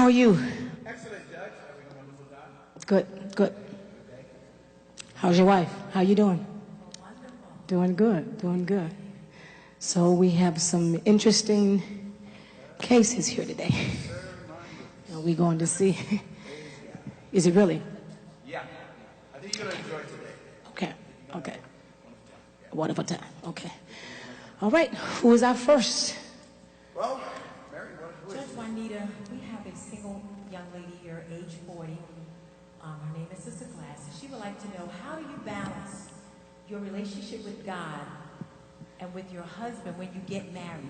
How are you? Excellent, Judge. Having a wonderful time. Good, good. How's your wife? How you doing? Doing good, doing good. So we have some interesting cases here today. And we're going to see. Is it really? Yeah. I think you're going to enjoy today. Okay, okay. Wonderful time, okay. All right, who is our first? Well, Mary, who is Judge Juanita, we have a single young lady here, age 40. Her name is Sister Glass. She would like to know, how do you balance your relationship with God and with your husband when you get married?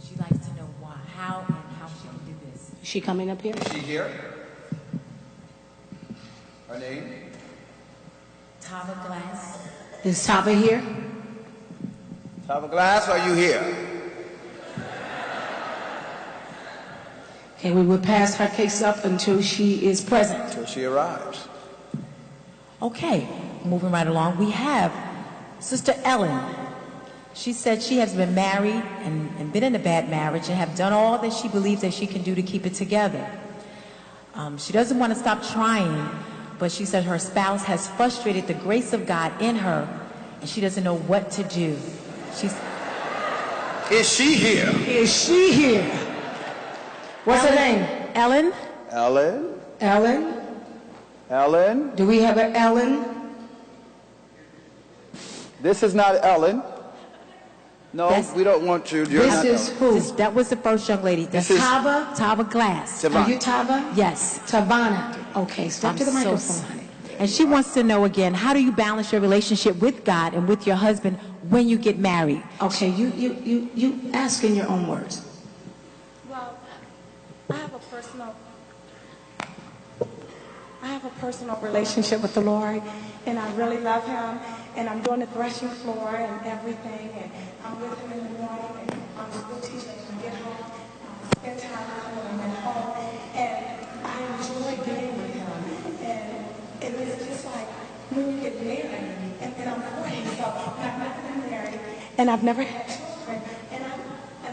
She likes to know why, how she can do this. Is she coming up here? Is she here? Her name? Tava Glass. Is Tava here? Tava Glass, are you here? Okay, we will pass her case up until she is present. Until she arrives. Okay, moving right along, we have Sister Ellen. She said she has been married and been in a bad marriage and have done all that she believes that she can do to keep it together. She doesn't want to stop trying, but she said her spouse has frustrated the grace of God in her, and she doesn't know what to do. Is she here? Is she here? What's her name? Ellen? Ellen? Ellen? Ellen? Do we have an Ellen? This is not Ellen. No, we don't want you. You're This not is Ellen. who? That was the first young lady. That's This is Tava? Tava Glass. Are you Tava? Yes. Tavana. Okay, step to the I'm so microphone, honey. And she wants to know again, how do you balance your relationship with God and with your husband when you get married? Okay, you ask in your own words. Well, I have a personal relationship with the Lord, and I really love him, and I'm doing the threshing floor and everything, and I'm with him in the morning, and I'm still teaching when I get home, spend time with him when I'm at home, and I enjoy being with him, and it's just like when you get married, and I'm 40, so I've never been married, and I've never had children, and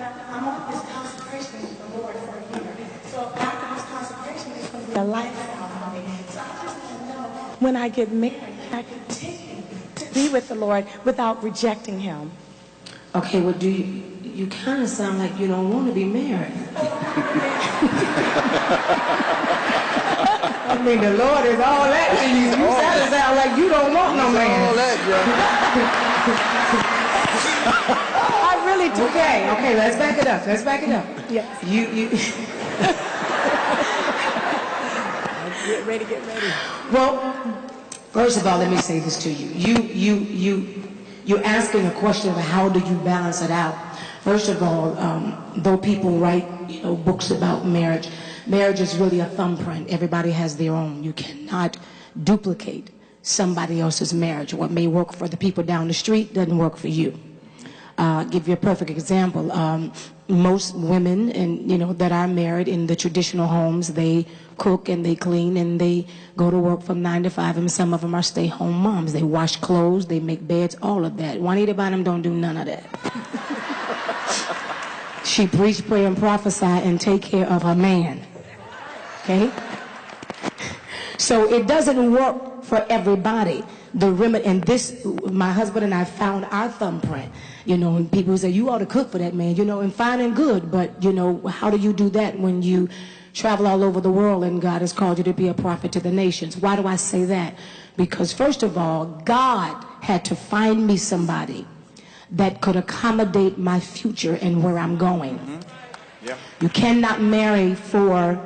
I'm on this consecration with the Lord for a year. So after this consecration, it's going to be a lifestyle for me. So I just want to know, when I get married, I continue to be with the Lord without rejecting him. Okay, well, you kind of sound like you don't want to be married. I mean, the Lord is all that to you. You sound like you don't want no man. all that, I really do. Okay, let's back it up. Yes. You. Get ready. Well, first of all, let me say this to you. You're asking a question of how do you balance it out. First of all, though people write books about marriage, marriage is really a thumbprint. Everybody has their own. You cannot duplicate somebody else's marriage. What may work for the people down the street doesn't work for you. Give you a perfect example. Most women, that are married in the traditional homes, they cook and they clean and they go to work from 9 to 5, and some of them are stay-home moms. They wash clothes, they make beds, all of that. Juanita Bynum don't do none of that. She preach, pray, and prophesy and take care of her man. Okay? So it doesn't work for everybody. The remedy, and this, my husband and I found our thumbprint. And people say, you ought to cook for that man, and fine and good, but, how do you do that when you travel all over the world and God has called you to be a prophet to the nations? Why do I say that? Because first of all, God had to find me somebody that could accommodate my future and where I'm going. Mm-hmm. Yeah. You cannot marry for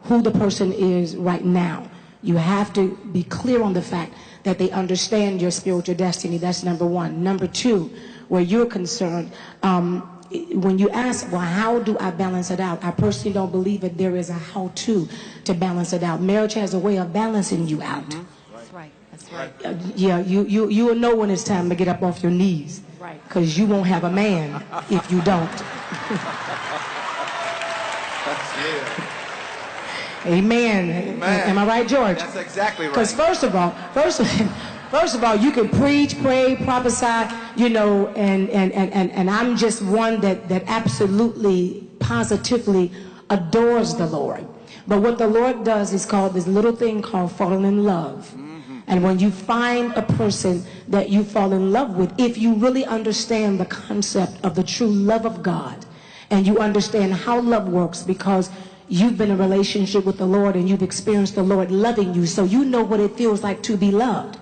who the person is right now. You have to be clear on the fact that they understand your spiritual destiny. That's number one. Number two, where you're concerned, when you ask, well, how do I balance it out? I personally don't believe that there is a how-to balance it out. Marriage has a way of balancing you out. That's right. Yeah, you will know when it's time to get up off your knees. Right. Because you won't have a man if you don't. Amen. Am I right, George? That's exactly right. Because first of all, you can preach, pray, prophesy, and I'm just one that absolutely, positively adores the Lord. But what the Lord does is called this little thing called falling in love. And when you find a person that you fall in love with, if you really understand the concept of the true love of God, and you understand how love works because you've been in a relationship with the Lord and you've experienced the Lord loving you, so you know what it feels like to be loved.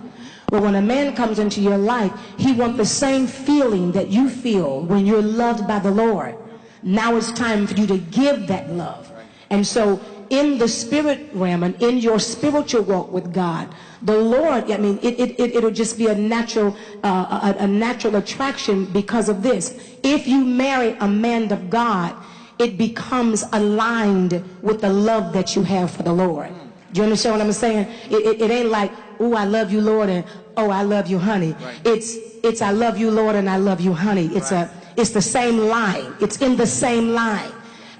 But when a man comes into your life, he wants the same feeling that you feel when you're loved by the Lord. Now it's time for you to give that love. And so in the spirit realm and in your spiritual walk with God, the Lord, I mean, it'll just be a natural attraction because of this. If you marry a man of God, it becomes aligned with the love that you have for the Lord. Do you understand what I'm saying? It ain't like, oh, I love you, Lord, and oh, I love you, honey. Right. It's I love you, Lord, and I love you, honey. It's the same line. It's in the same line.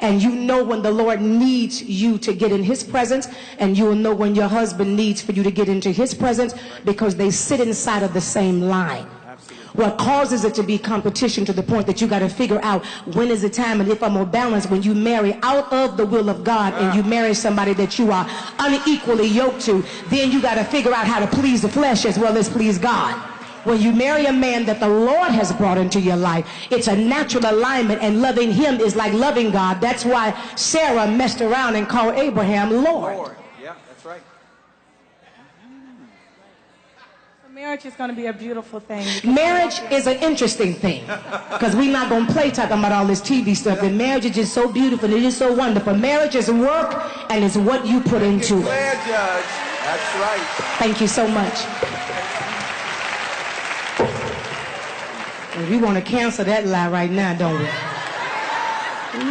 And you know when the Lord needs you to get in his presence, and you will know when your husband needs for you to get into his presence, because they sit inside of the same line. What causes it to be competition to the point that you got to figure out when is the time and if I'm more balanced. When you marry out of the will of God and you marry somebody that you are unequally yoked to, then you got to figure out how to please the flesh as well as please God. When you marry a man that the Lord has brought into your life, it's a natural alignment, and loving him is like loving God. That's why Sarah messed around and called Abraham Lord. Yeah, that's right. Marriage is going to be a beautiful thing. Marriage is an interesting thing, because we're not going to play talking about all this TV stuff. And marriage is just so beautiful. It is so wonderful. Marriage is work, and it's what you put into it. Judge. That's right. Thank you so much. We want to cancel that lie right now, don't we?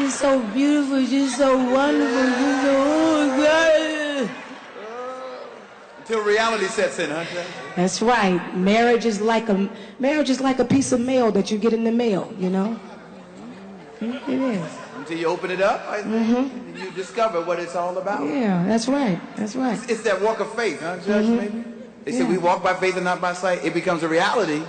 It's so beautiful, it's just so wonderful, just so, oh God. Until reality sets in, huh? That's right. Marriage is like a piece of mail that you get in the mail, you know? It is. Until you open it up, you discover what it's all about. Yeah, that's right. That's right. It's that walk of faith, huh, Judge, maybe? They say we walk by faith and not by sight. It becomes a reality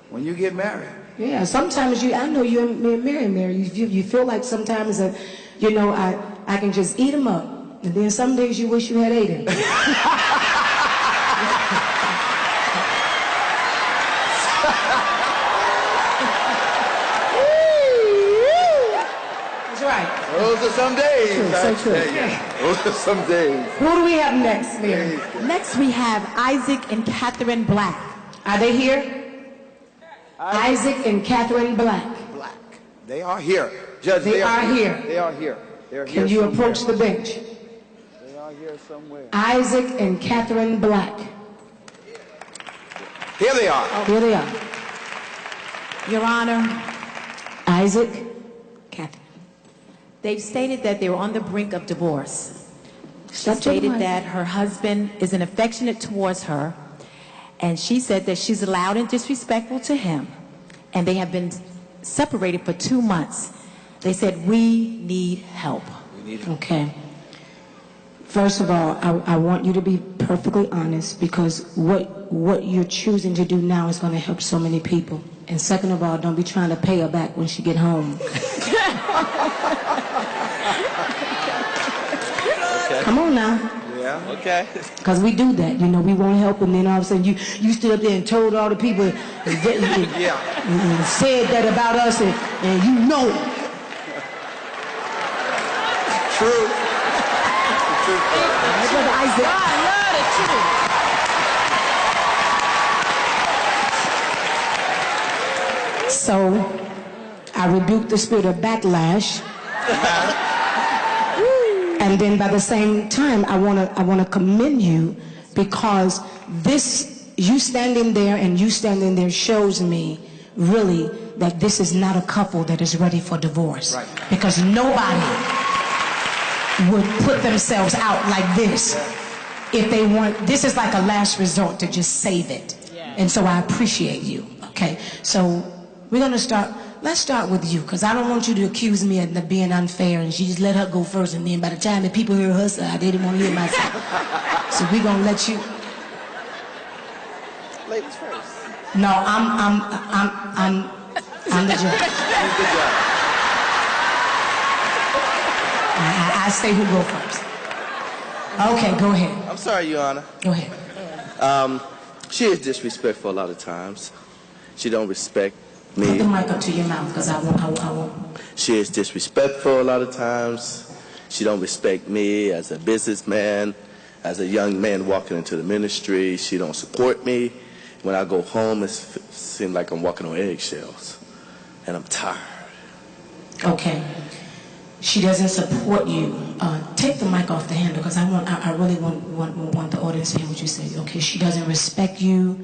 when you get married. Yeah, sometimes I know you and Mary, you feel like sometimes that, I can just eat them up. And then some days you wish you had ate them. That's right. Those are some days. True, so true. Those are some days. Who do we have next, Mary? Next we have Isaac and Catherine Black. Are they here? Isaac and Catherine Black. Black. They are here. Judge, they are here. They are here. They're here. Can you approach the bench? They are here somewhere. Isaac and Catherine Black. Here they are. Here they are. Your Honor, Isaac, Catherine. they've stated that they were on the brink of divorce. She stated that her husband isn't affectionate towards her, and she said that she's loud and disrespectful to him, and they have been separated for 2 months. They said, we need help. Okay. First of all, I want you to be perfectly honest, because what you're choosing to do now is going to help so many people. And second of all, don't be trying to pay her back when she get home. Okay. Come on now. Yeah, okay. Because we do that, we won't help, and then all of a sudden you stood up there and told all the people and said that about us, and you know it. True. Isaac. I love the truth. So I rebuke the spirit of backlash. And then by the same time, I wanna commend you, because you standing there shows me really that this is not a couple that is ready for divorce. Right. Because nobody would put themselves out like this if they want. This is like a last resort to just save it. And so I appreciate you. Okay, so we're gonna start. Let's start with you, because I don't want you to accuse me of being unfair, and she just let her go first, and then by the time the people hear her side, they didn't want to hear my side. So we're gonna let you. Ladies first. No, I'm the judge. He's the judge. say who go first. Okay, go ahead. I'm sorry, Your Honor. Go ahead. She is disrespectful a lot of times. She don't respect me. Put the mic up to your mouth, because I won't. She is disrespectful a lot of times. She don't respect me as a businessman, as a young man walking into the ministry. She don't support me. When I go home, it seems like I'm walking on eggshells, and I'm tired. Okay. She doesn't support you. Take the mic off the handle, because I really want the audience to hear what you say. Okay, she doesn't respect you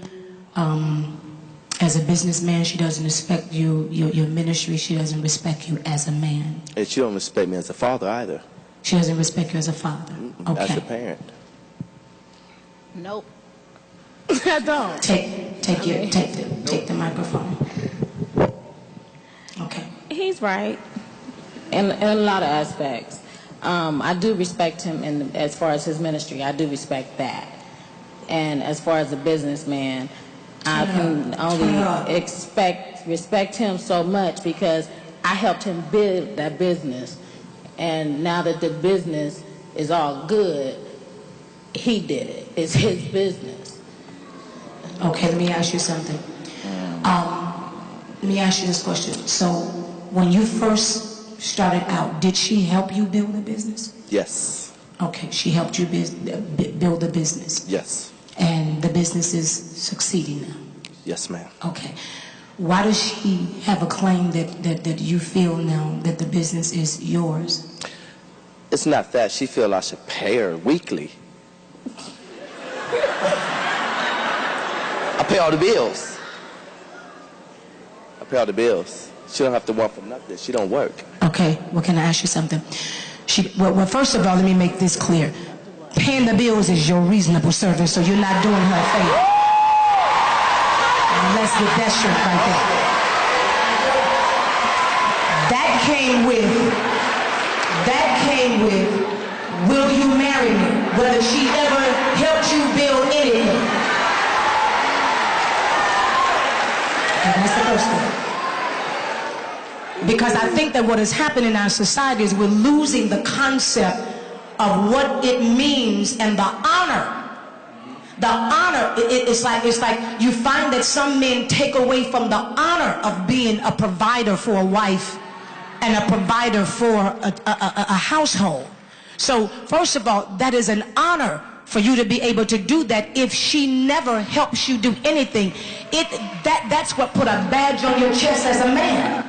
as a businessman. She doesn't respect you, your ministry. She doesn't respect you as a man. And she don't respect me as a father either. She doesn't respect you as a father. Okay. As a parent. Nope. I don't. Take the microphone. Okay. He's right in a lot of aspects. I do respect him as far as his ministry. I do respect that. And as far as a businessman, I can only respect him so much because I helped him build that business. And now that the business is all good, he did it. It's his business. Okay, let me ask you something. Let me ask you this question. So, when you first started out, did she help you build a business? Yes. Okay, she helped you build a business. Yes. And the business is succeeding now. Yes, ma'am. Okay. Why does she have a claim that you feel now that the business is yours? It's not that. She feel I should pay her weekly. I pay all the bills. I pay all the bills. She don't have to want for nothing. She don't work. Okay. Well, can I ask you something? Well, first of all, let me make this clear. Paying the bills is your reasonable service, so you're not doing her a favor. Let's get that straight right there. That came with, will you marry me? Whether she ever helped you build anything. And that's the first thing. Because I think that what has happened in our society is we're losing the concept of what it means and the honor. The honor, it's like you find that some men take away from the honor of being a provider for a wife and a provider for a household. So first of all, that is an honor for you to be able to do that. If she never helps you do anything, that's what put a badge on your chest as a man.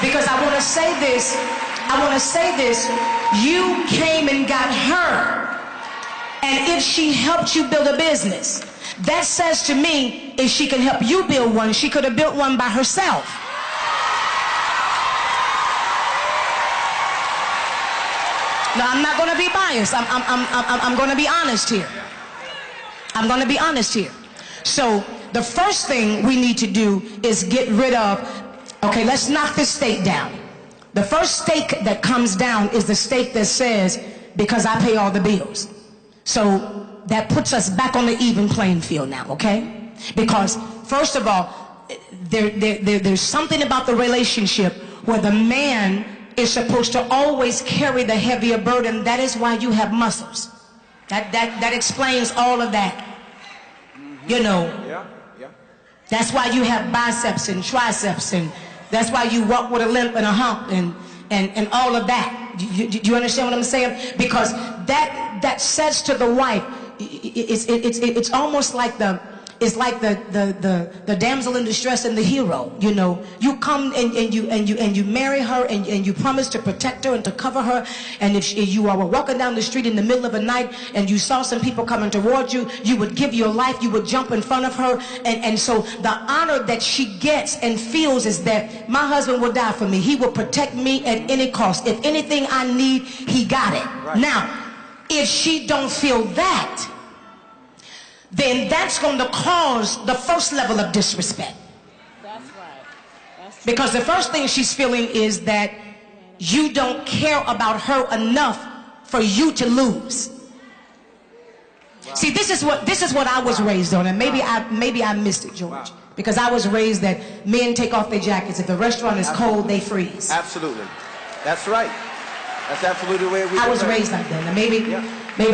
Because I want to say this, you came and got her. And if she helped you build a business, that says to me, if she can help you build one, she could have built one by herself. Now, I'm not going to be biased. I'm going to be honest here. I'm going to be honest here. So the first thing we need to do is get rid of, okay, let's knock this stake down. The first stake that comes down is the stake that says, because I pay all the bills. So that puts us back on the even playing field now, okay? Because first of all, there's something about the relationship where the man is supposed to always carry the heavier burden. That is why you have muscles. That explains all of that. You know. Yeah. That's why you have biceps and triceps, and that's why you walk with a limp and a hump and all of that. Do you understand what I'm saying? Because that says to the wife, it's almost like the damsel in distress and the hero. You know, you come and you marry her and you promise to protect her and to cover her. And if you are walking down the street in the middle of the night and you saw some people coming towards you, you would give your life, you would jump in front of her. And so the honor that she gets and feels is that my husband will die for me. He will protect me at any cost. If anything I need, he got it. Right. Now, if she don't feel that, then that's going to cause the first level of disrespect. That's right. That's because the first thing she's feeling is that you don't care about her enough for you to lose. Wow. See, this is what I was raised on, and maybe I missed it, George. Wow. Because I was raised that men take off their jackets. If the restaurant is cold, they freeze. Absolutely. That's right. That's absolutely the way we I was do it. raised like that. Now maybe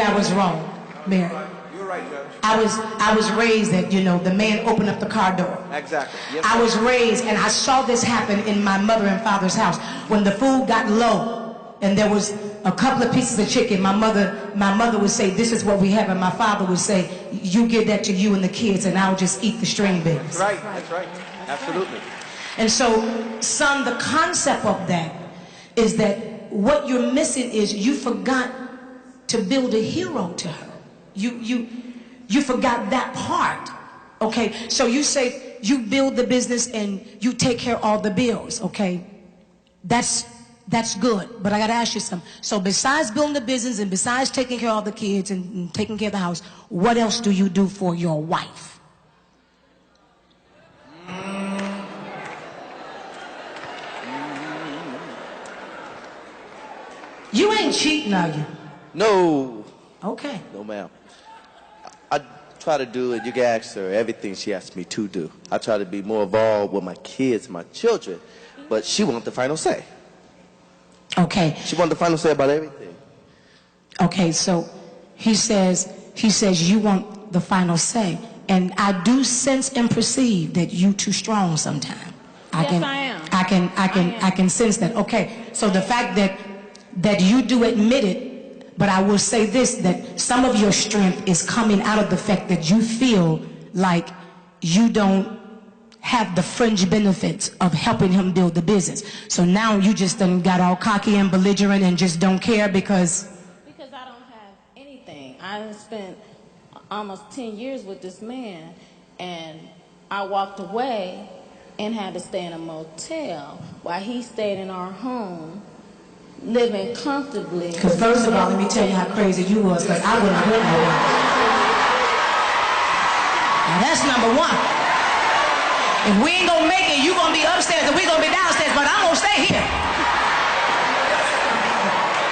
I was wrong, Mary. You're right, Judge. I was raised that, you know, the man opened up the car door. Exactly. Yes, I was raised, and I saw this happen in my mother and father's house. When the food got low and there was a couple of pieces of chicken, my mother would say, this is what we have, and my father would say, you give that to you and the kids, and I'll just eat the string beans. That's right. That's right. Absolutely. And so, son, the concept of that is that what you're missing is you forgot to build a hero to her. You forgot that part. Okay, so you say you build the business and you take care of all the bills. Okay, that's good. But I got to ask you something. So besides building the business and besides taking care of all the kids and taking care of the house, what else do you do for your wife? You ain't cheating, are you? No. Okay. No, ma'am. I try to do it. You can ask her everything she asks me to do. I try to be more involved with my kids, my children, but she wants the final say. Okay. She wants the final say about everything. Okay, so he says you want the final say, and I do sense and perceive that you too strong sometimes. I am. I can sense that. Okay, so the fact that you do admit it, but I will say this, that some of your strength is coming out of the fact that you feel like you don't have the fringe benefits of helping him build the business. So now you just done got all cocky and belligerent and just don't care because I don't have anything. I spent almost 10 years with this man, and I walked away and had to stay in a motel while he stayed in our home, living comfortably. Because first of all, let me tell you how crazy you was, because I wouldn't have went nowhere. Now that's number one. If we ain't gonna make it, you gonna be upstairs and we gonna be downstairs, but I'm gonna stay here.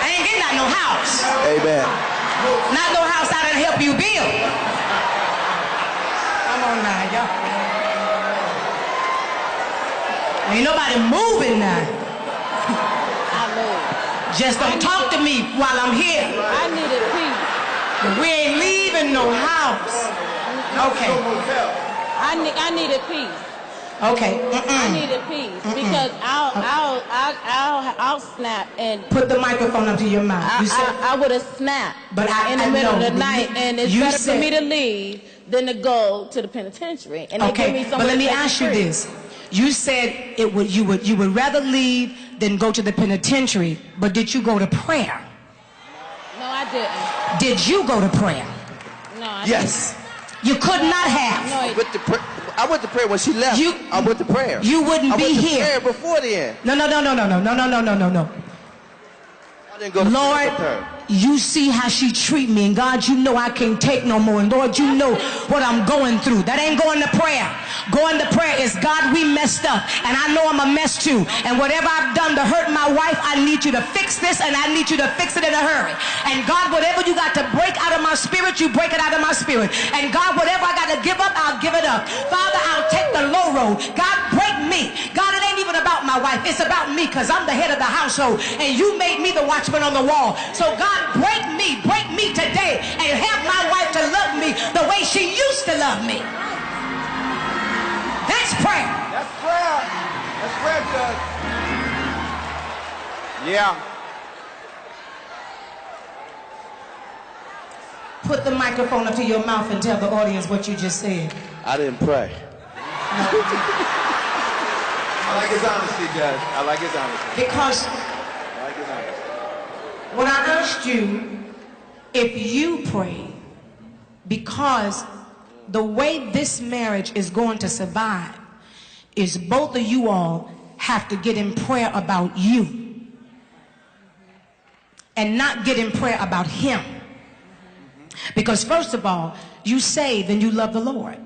I ain't getting out no house. Amen. Not no house I done help you build. Come on now, y'all. Ain't nobody moving now. I moved. Just don't talk to me while I'm here. I needed peace. But we ain't leaving no house. Okay. I needed peace. Okay. I needed peace because I'll snap and Put the microphone up to your mouth. You said, I would have snapped But in the middle of the know, night, and it's you better said- for me to leave than to go to the penitentiary. And they give me okay, somewhere but let to me take ask you free. this. You said you would rather leave than go to the penitentiary, but did you go to prayer? No, I didn't. Did you go to prayer? No, I Yes. You could not have. No, I went to prayer when she left. I went to prayer. You wouldn't I be went to here. prayer before then. No. I didn't go to Lord, prayer with her. you see how she treat me, and God, you know I can't take no more. And Lord, you know what I'm going through. That ain't going to prayer. Going to prayer is, God, we messed up, and I know I'm a mess too. And whatever I've done to hurt my wife, I need you to fix this, and I need you to fix it in a hurry. And God, whatever you got to break out of my spirit, you break it out of my spirit. And God, whatever I got to give up, I'll give it up. Father, I'll take the low road. God, break me. God, it ain't even about my wife. It's about me, because I'm the head of the household, and you made me the watchman on the wall. So God, break me today, and help my wife to love me the way she used to love me. That's prayer. That's prayer. That's prayer, Judge. Yeah. Put the microphone up to your mouth and tell the audience what you just said. I didn't pray. I like his honesty, Judge. I like his honesty. Because I like his honesty. when I asked you if you prayed, because the way this marriage is going to survive is both of you all have to get in prayer about you and not get in prayer about him. Because first of all, you save and you love the Lord.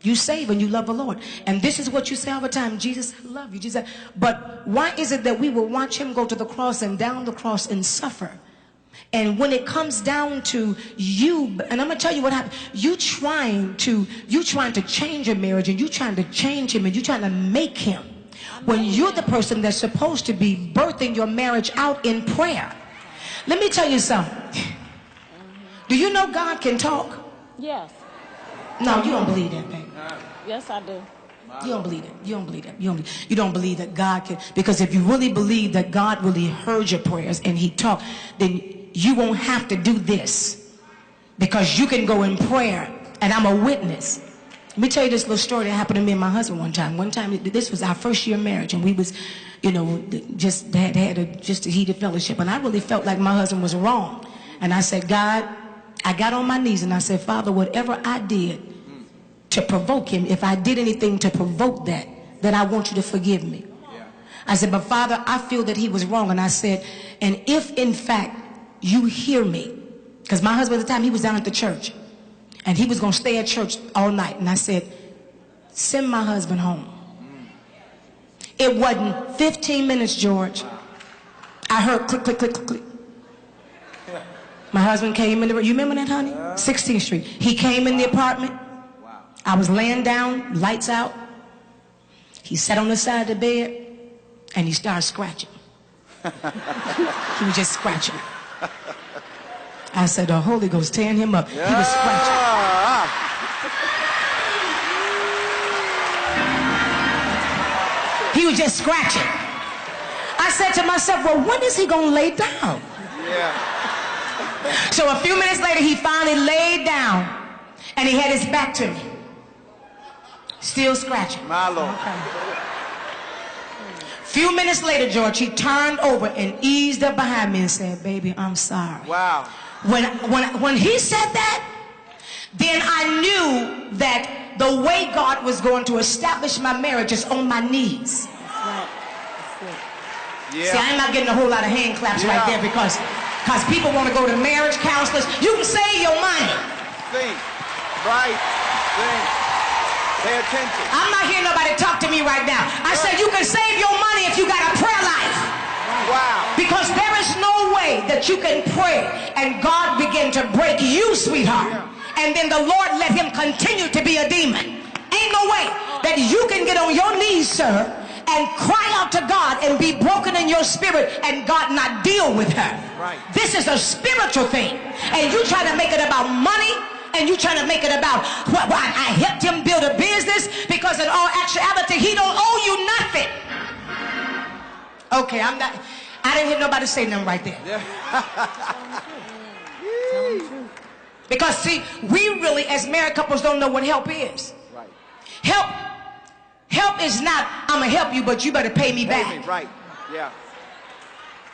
You save and you love the Lord. And this is what you say all the time: Jesus, I love you. Jesus. But why is it that we will watch him go to the cross and down the cross and suffer? And when it comes down to you, and I'm gonna tell you what happened, you trying to change your marriage, and you trying to change him, and you trying to make him when you're the person that's supposed to be birthing your marriage out in prayer. Let me tell you something. Do you know God can talk? Yes. No, you don't believe that, baby. Yes, I do. You don't believe it. You don't believe that. You don't believe that God can. Because if you really believe that God really heard your prayers and he talked, then you won't have to do this. Because you can go in prayer, and I'm a witness. Let me tell you this little story that happened to me and my husband one time. One time, this was our first year of marriage, and we was, you know, just had a heated fellowship. And I really felt like my husband was wrong. And I said, God, I got on my knees and I said, Father, whatever I did to provoke him, if I did anything to provoke that, then I want you to forgive me. I said, but Father, I feel that he was wrong. And I said, and if in fact you hear me, because my husband at the time, he was down at the church, and he was going to stay at church all night. And I said, send my husband home. It wasn't 15 minutes, George. I heard click, click, click, click, click. My husband came in the room. You remember that, honey? 16th Street. He came in the apartment. I was laying down, lights out. He sat on the side of the bed, and he started scratching. He was just scratching. I said, the Holy Ghost, tearing him up. He was scratching. He was just scratching. I said to myself, well, when is he going to lay down? So a few minutes later, he finally laid down, and he had his back to me. Still scratching. My Lord. Okay. Few minutes later, George, he turned over and eased up behind me and said, baby, I'm sorry. Wow. When he said that, then I knew that the way God was going to establish my marriage is on my knees. That's right. Yeah. See, I'm not getting a whole lot of hand claps right there because people want to go to marriage counselors. You can save your money. Think. Right. Think. Pay attention. I'm not hearing nobody talk to me right now. I said you can save your money if you got a prayer life. Wow. Because there is no way that you can pray and God begin to break you, sweetheart. And then the Lord let him continue to be a demon. Ain't no way that you can get on your knees, sir, and cry out to God and be broken in your spirit and God not deal with her. Right. This is a spiritual thing. And you try to make it about money, and you trying to make it about, well, I helped him build a business, because in all actuality, he don't owe you nothing. Okay, I didn't hear nobody say nothing right there. Because see, we really as married couples don't know what help is. Right. Help is not, I'm gonna help you, but you better pay me back. Right. Yeah.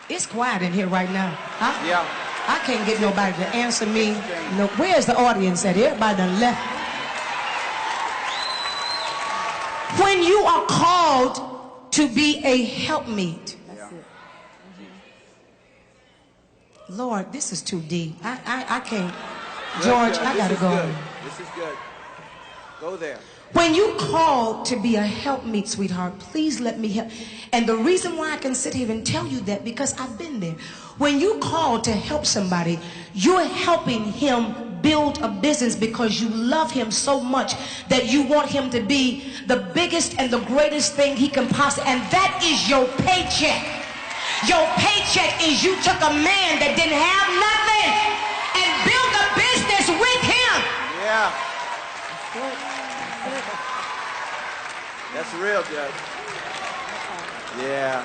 It's quiet in here right now. Huh? Yeah. I can't get nobody to answer me. No, where's the audience at? Everybody done left. When you are called to be a helpmeet. Lord, this is too deep. I can't. George, I gotta go. This is good. Go there. When you call to be a helpmeet, sweetheart, please let me help. And the reason why I can sit here and tell you that, because I've been there. When you call to help somebody, you're helping him build a business because you love him so much that you want him to be the biggest and the greatest thing he can possibly. And that is your paycheck. Your paycheck is you took a man that didn't have nothing and built a business with him. Yeah. That's real, Judge. Yeah.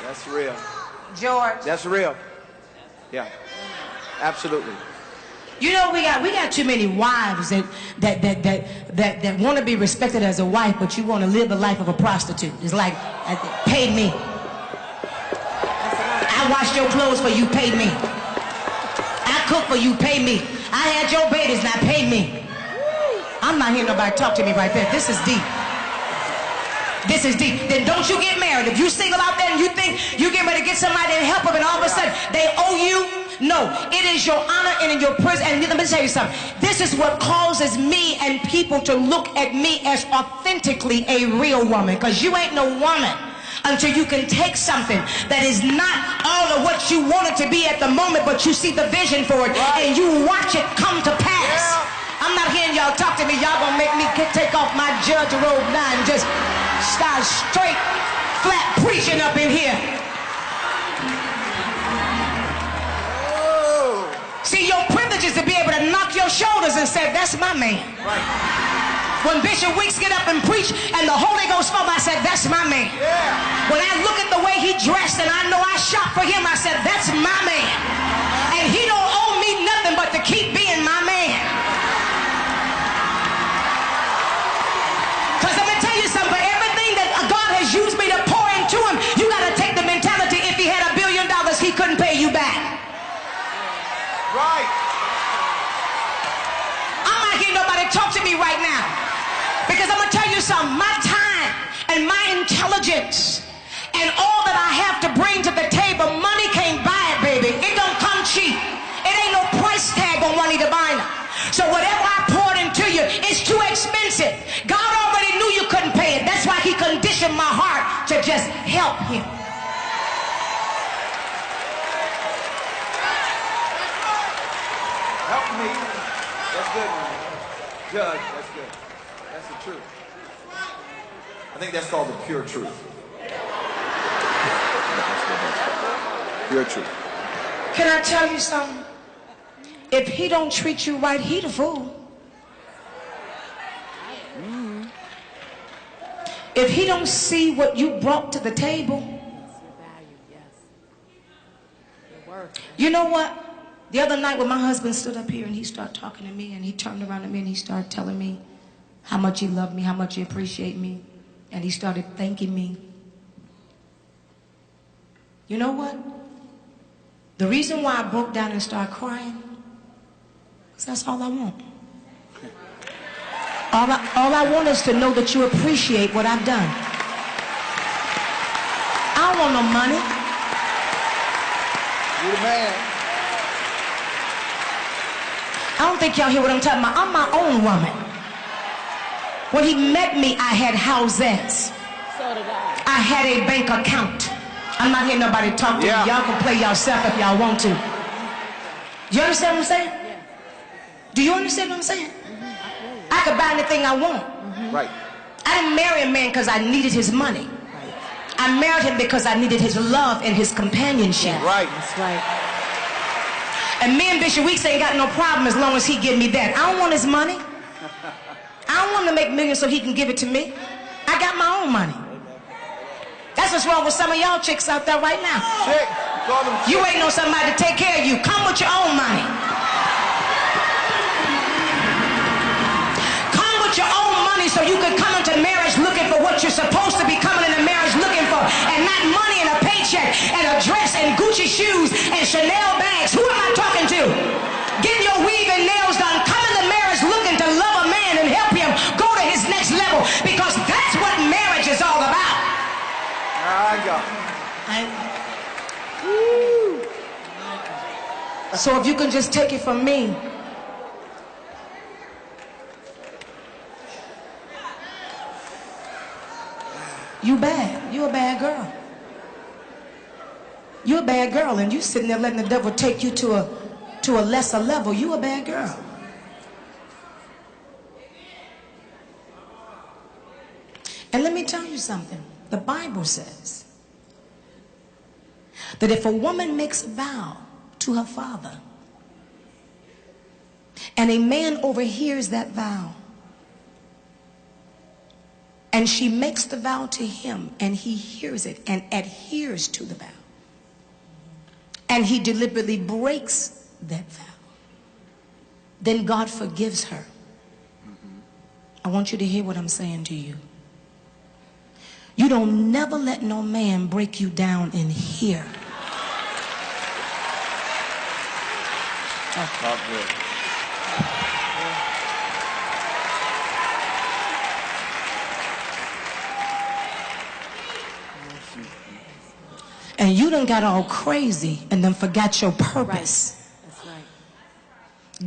That's real. George. That's real. Yeah. Absolutely. You know, we got too many wives that want to be respected as a wife, but you want to live the life of a prostitute. It's like, pay me. I washed your clothes for you, pay me. I cook for you, pay me. I had your babies, now pay me. I'm not hearing nobody talk to me right there. This is deep. This is deep. Then don't you get married. If you're single out there and you think you're getting ready to get somebody to help them and all of a sudden they owe you, no. It is your honor and in your prison. And let me tell you something. This is what causes me and people to look at me as authentically a real woman. Because you ain't no woman until you can take something that is not all of what you want it to be at the moment, but you see the vision for it and you watch it come to pass. I'm not hearing y'all talk to me. Y'all gonna make me take off my judge robe now and just start straight flat preaching up in here. See, your privilege is to be able to knock your shoulders and say, that's my man. Right. When Bishop Weeks get up and preach and the Holy Ghost spoke, I said, that's my man. Yeah. When I look at the way he dressed and I know I shop for him, I said, that's my man. And he don't owe me nothing but to keep being my man. Because I'm going to tell you something, for everything that God has used me to pour into him, you got to take the mentality, if he had $1 billion, he couldn't pay you back. Right. I'm not hearing nobody talk to me right now. Because I'm going to tell you something, my time and my intelligence and all that I have to bring to the table, money can't buy it, baby. It don't come cheap. It ain't no price tag on Juanita Bynum. So whatever I poured into you, it's too expensive. God already knew you couldn't pay it. That's why he conditioned my heart to just help him. Help me. That's good, man. Judge, that's good. That's the truth. I think that's called the pure truth. Pure truth. Can I tell you something? If he don't treat you right, he the fool. If he don't see what you brought to the table, you know what? The other night when my husband stood up here and he started talking to me and he turned around to me and he started telling me how much he loved me, how much he appreciated me, and he started thanking me. You know what? The reason why I broke down and started crying, because that's all I want. All I want is to know that you appreciate what I've done. I don't want no money. You're the man. I don't think y'all hear what I'm talking about. I'm my own woman. When he met me, I had houses. So did I. I had a bank account. I'm not hearing nobody talk to me. Y'all can play yourself if y'all want to. You understand what I'm saying? Do you understand what I'm saying? I could buy anything I want. Right. I didn't marry a man because I needed his money. I married him because I needed his love and his companionship. Right. That's right. And me and Bishop Weeks ain't got no problem as long as he give me that. I don't want his money. I don't want him to make millions so he can give it to me. I got my own money. That's what's wrong with some of y'all chicks out there right now. Chick. Call them You waiting on somebody to take care of you. Come with your own money. Come with your own money so you can come into marriage looking for what you're supposed to be coming into marriage looking for. And not money and a paycheck and a dress and Gucci shoes and Chanel bags. Who am I talking to? Get your weave and nails done. Come into marriage looking to love a man and help him go to his next level. Because that's what marriage is all about. I got it. So if you can just take it from me, you bad. You a bad girl. You a bad girl, and you sitting there letting the devil take you to a lesser level. You a bad girl. And let me tell you something. The Bible says that if a woman makes a vow to her father and a man overhears that vow and she makes the vow to him and he hears it and adheres to the vow and he deliberately breaks that vow, then God forgives her. I want you to hear what I'm saying to you. You don't never let no man break you down in here. Talk good. And you done got all crazy and then forgot your purpose. That's right.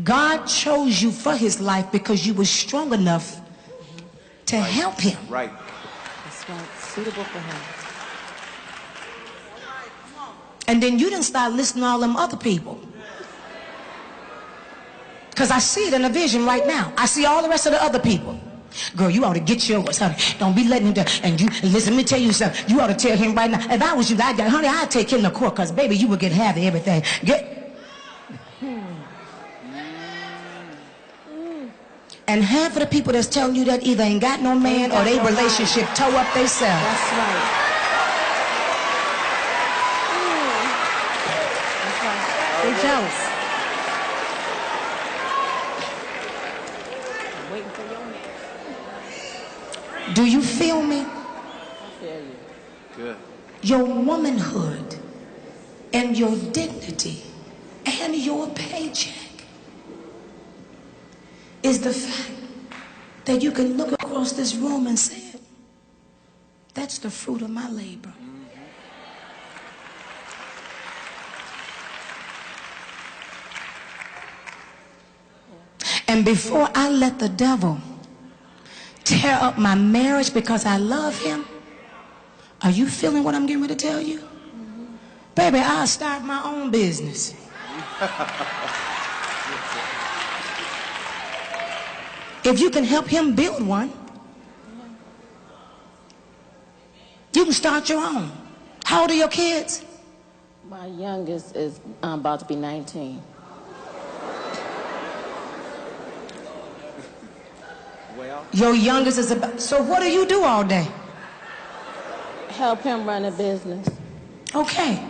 God chose you for his life because you were strong enough to help him. Right. That's right. Suitable for him. And then you didn't start listening to all them other people. Because I see it in a vision right now. I see all the rest of the other people. Girl, you ought to get yours, honey. Don't be letting him down. And you, listen, let me tell you something. You ought to tell him right now. If I was you, honey, I'd take him to court, because, baby, you would get half of everything. And half of the people that's telling you that either ain't got no man or they relationship toe up themselves. That's right. They jealous. I'm waiting for your man. Do you feel me? I feel you. Good. Your womanhood and your dignity and your paycheck is the fact that you can look across this room and say, that's the fruit of my labor. And before I let the devil tear up my marriage because I love him, are you feeling what I'm getting ready to tell you? Baby, I'll start my own business. If you can help him build one, you can start your own. How old are your kids? My youngest is about to be 19. Well, Your youngest is about... So what do you do all day? Help him run a business. Okay.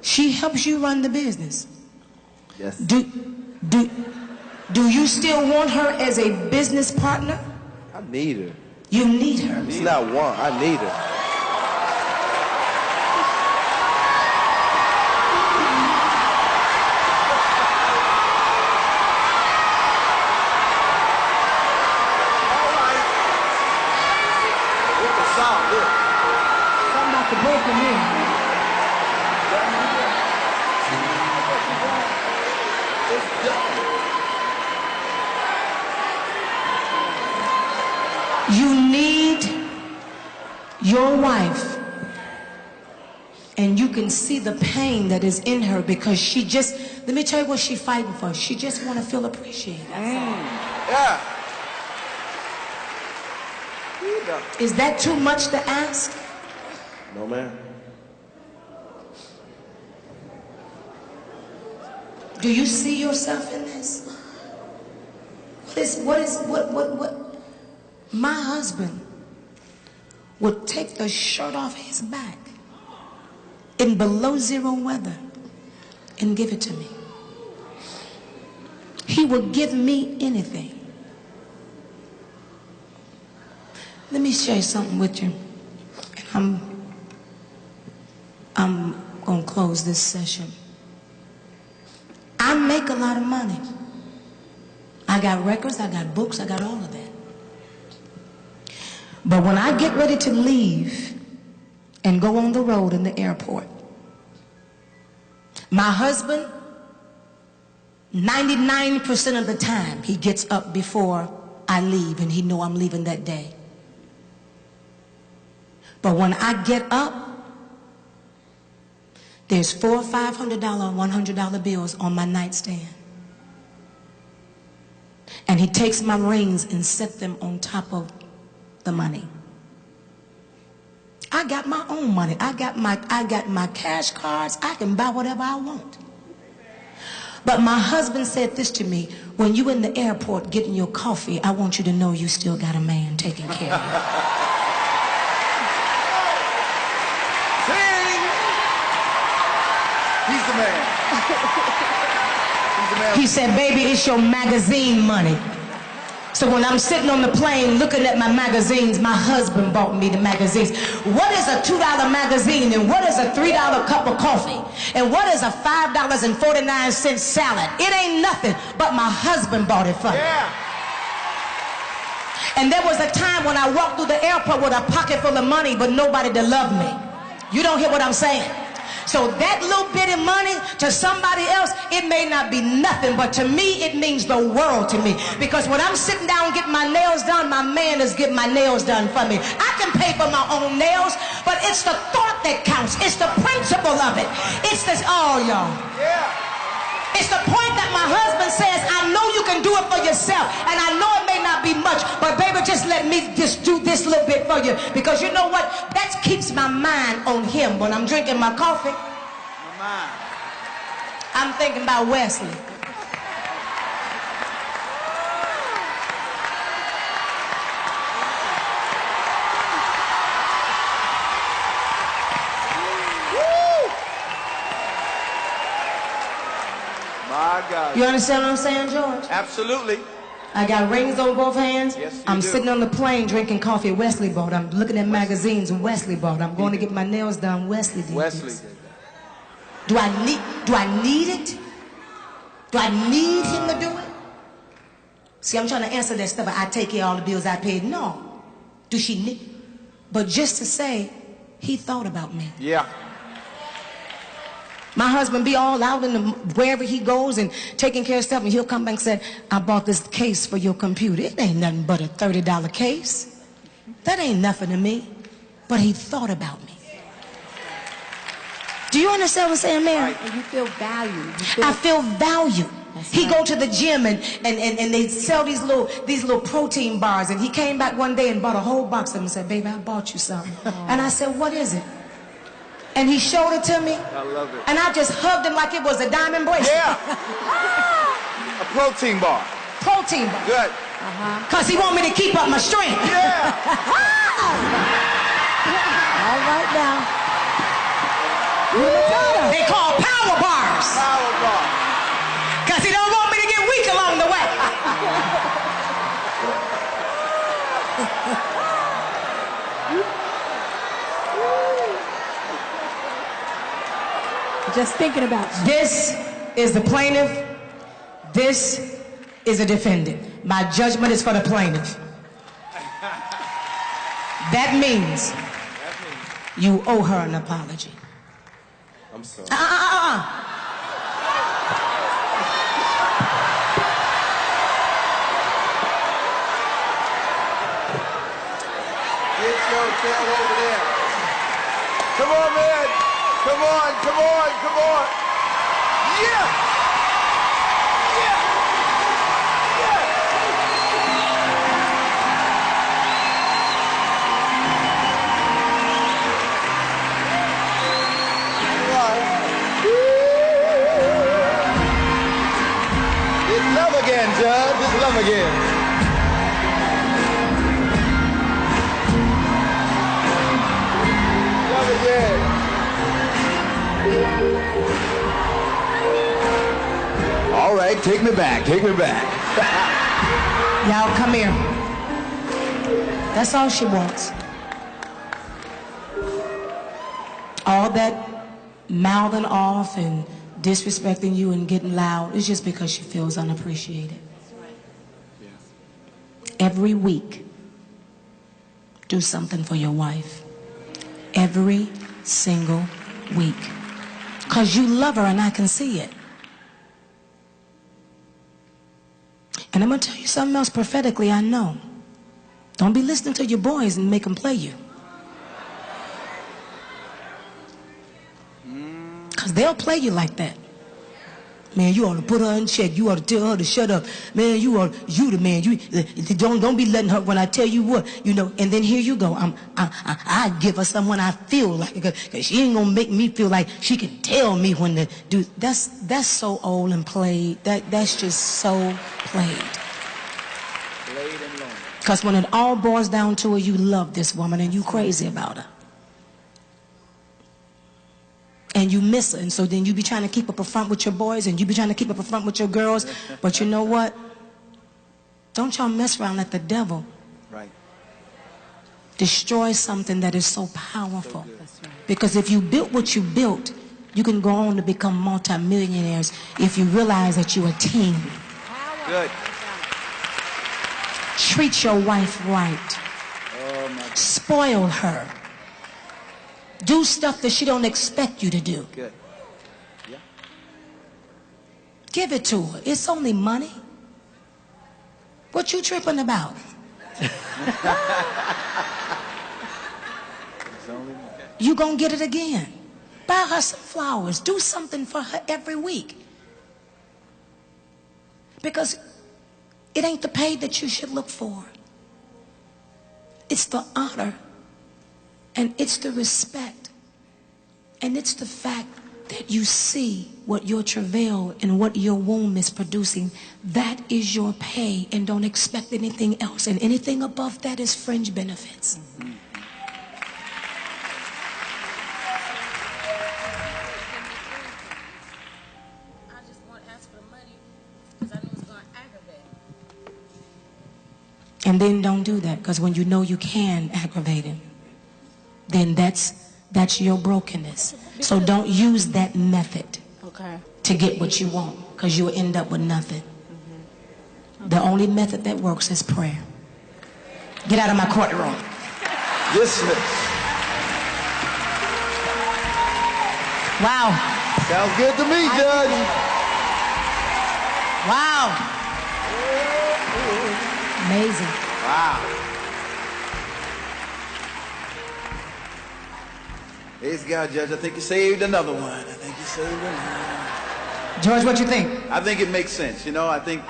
She helps you run the business. Yes. Do you still want her as a business partner? I need her. You need her. It's not want, I need her. look at Saul, look. I'm about to break him in. It's done. You need your wife, and you can see the pain that is in her because she just, let me tell you what she's fighting for. She just want to feel appreciated. Yeah. Is that too much to ask? No, ma'am. Do you see yourself in this? What? My husband would take the shirt off his back in below zero weather and give it to me. He would give me anything. Let me share something with you. And I'm gonna close this session. I make a lot of money. I got records, I got books, I got all of that. But when I get ready to leave and go on the road in the airport, my husband, 99% of the time, he gets up before I leave, and he know I'm leaving that day. But when I get up, there's $400, $500, $100 bills on my nightstand. And he takes my rings and set them on top of the money. I got my own money. I got my cash cards. I can buy whatever I want. But my husband said this to me: when you in the airport getting your coffee, I want you to know you still got a man taking care of you. Sing! He's the man. He's the man. He said, baby, it's your magazine money. So when I'm sitting on the plane looking at my magazines, my husband bought me the magazines. What is a $2 magazine, and what is a $3 cup of coffee, and what is a $5.49 salad? It ain't nothing, but my husband bought it for me. Yeah. And there was a time when I walked through the airport with a pocket full of money, but nobody to love me. You don't hear what I'm saying? So that little bit of money to somebody else, it may not be nothing, but to me, it means the world to me. Because when I'm sitting down getting my nails done, my man is getting my nails done for me. I can pay for my own nails, but it's the thought that counts. It's the principle of it. It's this, oh, y'all. Yeah. It's the point that my husband says, I know you can do it for yourself, and I know it may not be much, but baby, just let me just do this little bit for you, because you know what? That keeps my mind on him when I'm drinking my coffee. I'm thinking about Wesley. My God. You understand what I'm saying, George? Absolutely. I got rings on both hands. Yes, you I'm do. sitting on the plane drinking coffee. Wesley bought. I'm looking at magazines. Wesley bought. I'm going to get my nails done. Wesley did Wesley this. did that. Do I need it? Do I need him to do it? See, I'm trying to answer that stuff. I take care of all the bills I paid. No. Do she need? But just to say, he thought about me. Yeah. My husband be all out in the, wherever he goes and taking care of stuff, and he'll come back and say, I bought this case for your computer. It ain't nothing but a $30 case. That ain't nothing to me. But he thought about me. Do you understand what I'm saying, Mary? And you feel valued. I feel valued. That's He right. go to the gym and they sell these little protein bars, and he came back one day and bought a whole box of them and said, baby, I bought you something. And I said, what is it? And he showed it to me. I love it. And I just hugged him like it was a diamond bracelet. Yeah. A protein bar. Protein bar. Good. Because he want me to keep up my strength. Yeah. All right now. They call power bars. Power bar. Because he don't want me to get weak along the way. Just thinking about you. This is the plaintiff. This is a defendant. My judgment is for the plaintiff. That means you owe her an apology. I'm sorry. Get your tail over there. Come on, man. Come on, come on, come on. Yeah. Yeah. Yeah. It's love again, Judge. It's love again. Love again. All right, take me back. Take me back. Y'all come here. That's all she wants. All that mouthing off and disrespecting you and getting loud is just because she feels unappreciated. Every week, do something for your wife. Every single week. Because you love her and I can see it. And I'm going to tell you something else prophetically I know. Don't be listening to your boys and make them play you. Because they'll play you like that. Man, you ought to put her in check. You ought to tell her to shut up. Man, you the man. You don't be letting her, when I tell you what, you know, and then here you go. I give her someone I feel like, because she ain't going to make me feel like she can tell me when to do. That's so old and played. That's just so played. Played and long. Because when it all boils down to it, you love this woman and you crazy about her. And you miss her, and so then you be trying to keep up a front with your boys, and you be trying to keep up a front with your girls, but you know what? Don't y'all mess around, let the devil Right. destroy something that is so powerful. Because if you built what you built, you can go on to become multimillionaires if you realize that you're a team. Good. Treat your wife right. Spoil her. Do stuff that she don't expect you to do. Good. Yeah. Give it to her. It's only money. What you tripping about? You gonna get it again. Buy her some flowers. Do something for her every week. Because it ain't the pay that you should look for. It's the honor, and it's the respect, and it's the fact that you see what your travail and what your womb is producing. That is your pay, and don't expect anything else. And anything above that is fringe benefits. I just want to ask for the money because I knew it was going to aggravate. And then don't do that, because when you know you can aggravate him, then that's your brokenness. So don't use that method to get what you want, because you'll end up with nothing. The only method that works is prayer. Get out of my courtroom. Dismiss. Wow. Sounds good to me, Judge. Wow. Amazing. Wow. Praise God, Judge. I think you saved another one. I think you saved another. George, what you think? I think it makes sense. You know, I think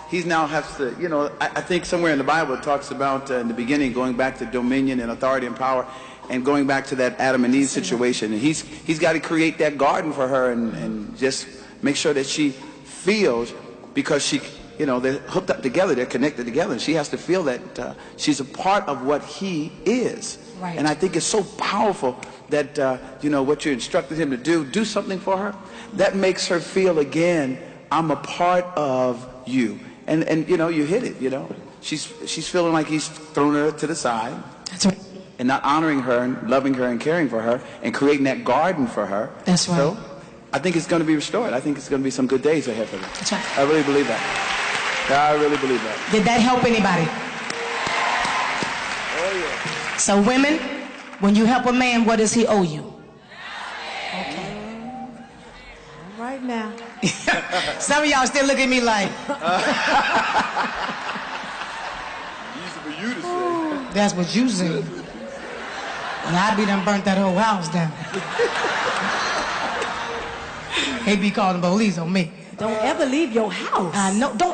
he's now has to, you know, I think somewhere in the Bible it talks about in the beginning going back to dominion and authority and power and going back to that Adam and Eve situation. And he's got to create that garden for her and just make sure that she feels, because she, you know, they're hooked up together, they're connected together, and she has to feel that she's a part of what he is. Right. And I think it's so powerful that, you know, what you instructed him to do something for her. That makes her feel again, I'm a part of you. And you know, you hit it, you know. She's feeling like he's thrown her to the side. That's right. And not honoring her and loving her and caring for her and creating that garden for her. That's right. So I think it's going to be restored. I think it's going to be some good days ahead for them. That's right. I really believe that. I really believe that. Did that help anybody? Oh, yeah. So women, when you help a man, what does he owe you? Right now. Some of y'all still look at me like, Easy for you to say. that's what you say. And I be done burnt that whole house down. They be calling the police on me. Don't ever leave your house. I know. Don't do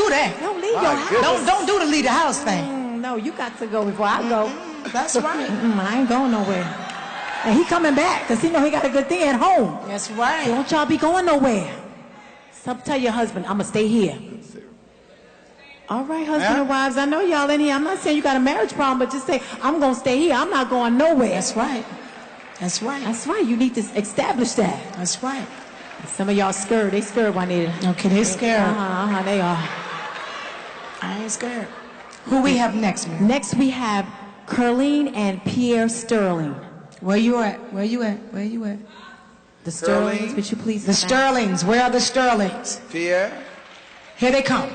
that. Don't leave your house. Don't do the leave the house thing. No, you got to go before I go. That's right. I ain't going nowhere. And he coming back because he know he got a good thing at home. That's right. Don't y'all be going nowhere. Stop, tell your husband, I'm going to stay here. All right, husband and wives, I know y'all in here. I'm not saying you got a marriage problem, but just say, I'm going to stay here. I'm not going nowhere. That's right. That's right. That's right. You need to establish that. That's right. Some of y'all scared. They scared, Juanita. Okay, they scared. They are. I ain't scared. Who we have next, man? Next, we have Curleen and Pierre Sterling. Where you at? Where you at? Where you at? The Sterlings, would you please? The Sterlings. Where are the Sterlings? Pierre? Here they come.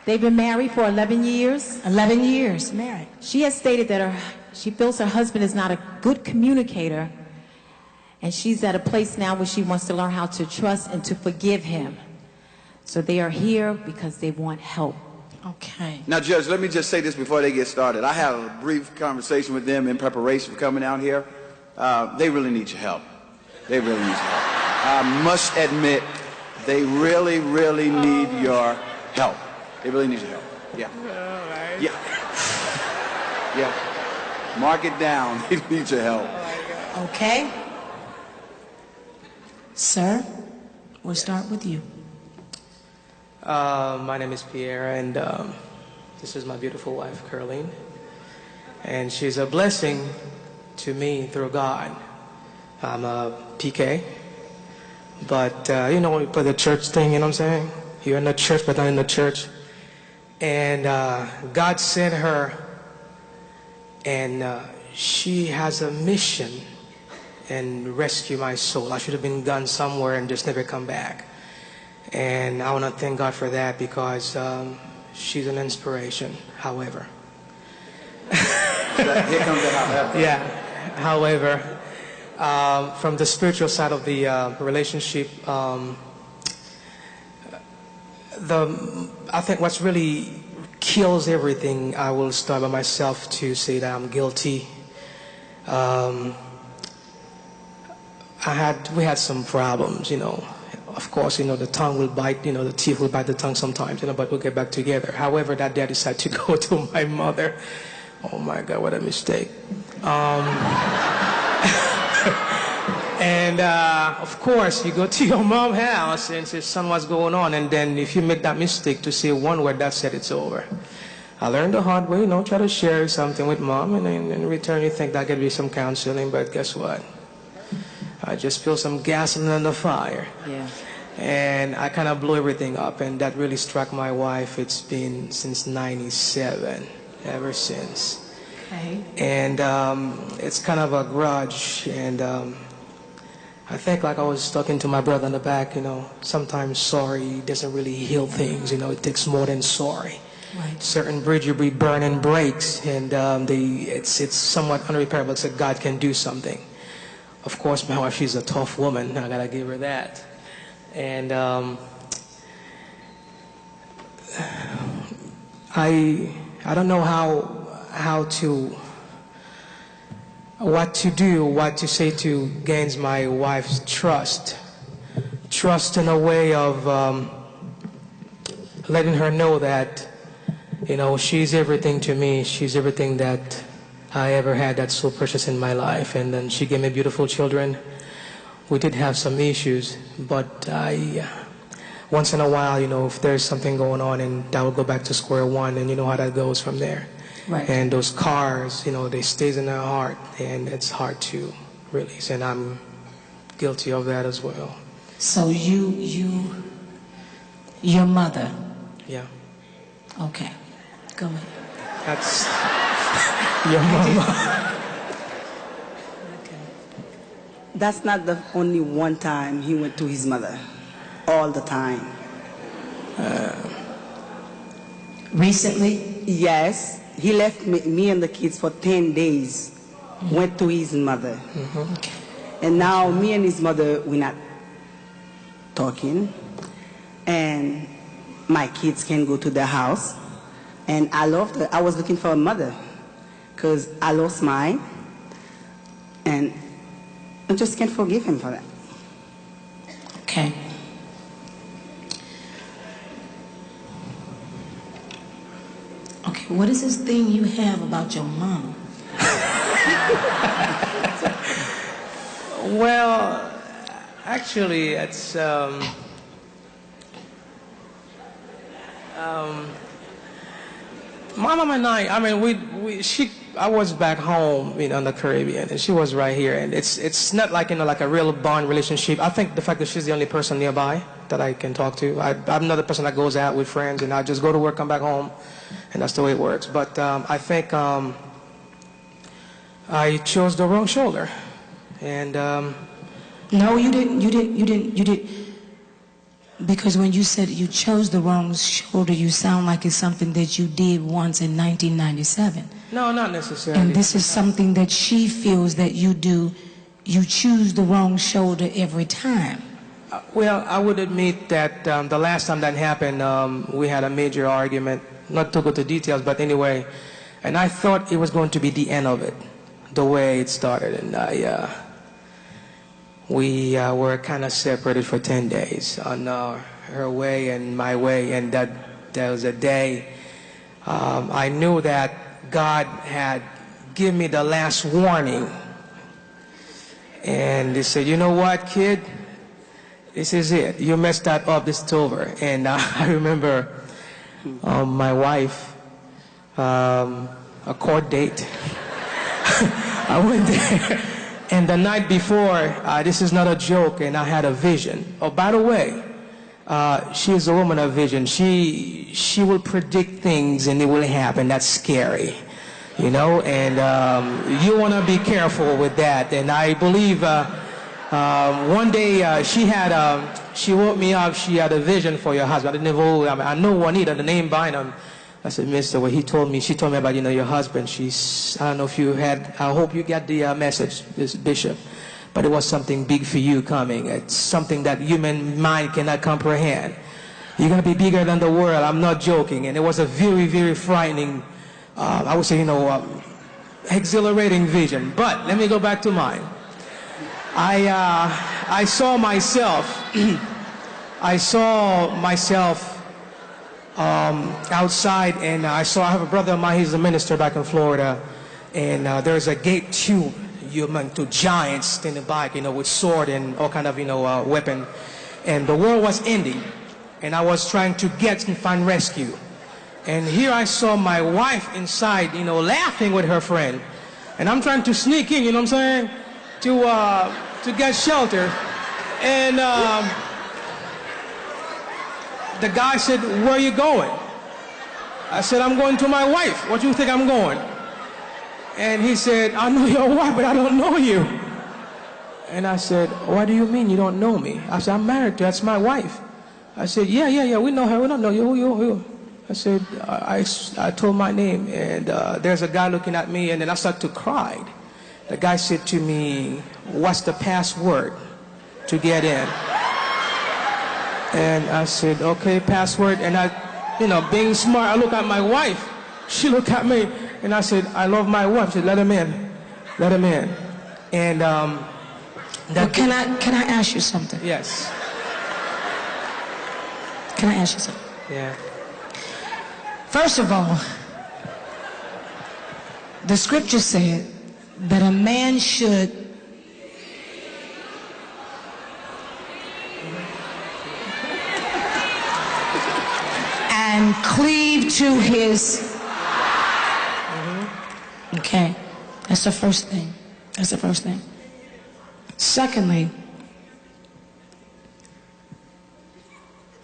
They've been married for 11 years. 11 years married. She has stated that she feels her husband is not a good communicator, and she's at a place now where she wants to learn how to trust and to forgive him. So they are here because they want help. Okay. Now, Judge, let me just say this before they get started. I had a brief conversation with them in preparation for coming out here. They really need your help. They really need your help. I must admit, they really, really need your help. They really need your help. Yeah. Yeah. Yeah. Mark it down. They need your help. Okay. Sir, we'll start with you. My name is Pierre, and this is my beautiful wife, Curleen. And she's a blessing to me through God. I'm a PK, but you know, for the church thing, you know what I'm saying? You're in the church, but not in the church. And God sent her, and she has a mission and rescue my soul. I should have been gone somewhere and just never come back. And I want to thank God for that, because she's an inspiration, however. Here comes the however. Yeah, however, from the spiritual side of the relationship, I think what's really kills everything, I will start by myself to say that I'm guilty. We had some problems, you know, Of course, the tongue will bite, the teeth will bite the tongue sometimes, but we'll get back together. However, that day I decided to go to my mother. Oh my God, what a mistake. And of course, you go to your mom's house and say, son, what's going on? And then if you make that mistake to say one word, that's it, it's over. I learned the hard way, try to share something with mom, and in return you think that could be some counseling, but guess what? I just feel some gasoline on the fire. Yeah. And I kind of blew everything up, and that really struck my wife. It's been since '97, ever since. Okay. And it's kind of a grudge, and I think, like I was talking to my brother in the back, sometimes sorry doesn't really heal things. It takes more than sorry. Right. Certain bridge will be burning breaks, and it's somewhat unrepairable. So God can do something. Of course, my wife, she's a tough woman. I gotta give her that. And I don't know what to do, what to say to gain my wife's trust. Trust in a way of letting her know that, she's everything to me. She's everything that I ever had that's so precious in my life. And then she gave me beautiful children. We did have some issues, but once in a while, if there's something going on, and that will go back to square one, and you know how that goes from there. Right. And those scars, they stays in our heart, and it's hard to release, and I'm guilty of that as well. So your mother. Yeah. Okay. Go ahead. That's your mama. That's not the only one time he went to his mother. All the time. Recently? Yes. He left me and the kids for 10 days. Mm-hmm. Went to his mother. Mm-hmm. Okay. And now me and his mother, we're not talking. And my kids can go to their house. And I loved her. I was looking for a mother. Because I lost mine. And I just can't forgive him for that. Okay. Okay, what is this thing you have about your mom? Well, actually, it's my mom and I mean, I was back home, in the Caribbean, and she was right here, and it's not like, like a real bond relationship. I think the fact that she's the only person nearby that I can talk to. I'm not the person that goes out with friends, and I just go to work, come back home, and that's the way it works. But I think I chose the wrong shoulder, and No, you didn't. Because when you said you chose the wrong shoulder, you sound like it's something that you did once in 1997. No, not necessarily. And this is something that she feels that you do. You choose the wrong shoulder every time. Well, I would admit that the last time that happened, we had a major argument. Not to go to details, but anyway, and I thought it was going to be the end of it, the way it started, and we were kind of separated for 10 days on her way and my way, and that was a day I knew that God had given me the last warning, and they said, you know what, kid, this is it, you messed that up, this is over. And I remember my wife, a court date. I went there, and the night before, this is not a joke, and I had a vision. Oh, by the way, she is a woman of vision. She will predict things, and it will happen. That's scary, and you want to be careful with that. And I believe one day she woke me up. She had a vision for your husband. I know Juanita, the name Bynum. I said, Mister, what she told me about, your husband. I don't know if you had, I hope you got the message, this Bishop. But it was something big for you coming. It's something that human mind cannot comprehend. You're going to be bigger than the world. I'm not joking. And it was a very, very frightening, I would say, exhilarating vision. But let me go back to mine. I saw myself I saw myself outside, and I have a brother of mine, he's a minister back in Florida, and there's a gate to giants standing by, with sword and all kind of, weapon. And the world was ending, and I was trying to get and find rescue. And here I saw my wife inside, laughing with her friend. And I'm trying to sneak in, you know what I'm saying, to get shelter. And the guy said, "Where are you going?" I said, "I'm going to my wife. What do you think I'm going?" And he said, "I know your wife, but I don't know you." And I said, "What do you mean you don't know me?" I said, "I'm married to her. That's my wife." I said, yeah, we know her. We don't know you. Who? I said, I told my name, and there's a guy looking at me, and then I started to cry. The guy said to me, "What's the password to get in?" And I said, "Okay, password." And I, being smart, I look at my wife. She looked at me, and I said, "I love my wife." She said, "Let him in. Let him in." And can I ask you something? Yes. Can I ask you something? Yeah. First of all, the scripture said that a man should and cleave to his. Okay, that's the first thing. That's the first thing. Secondly,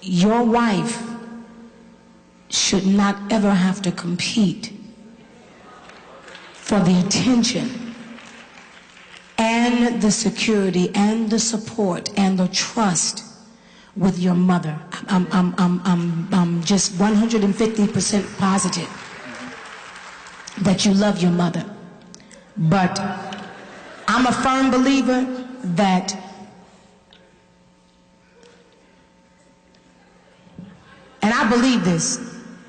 your wife should not ever have to compete for the attention and the security and the support and the trust with your mother. I'm just 150% positive that you love your mother. But I'm a firm believer that and I believe this,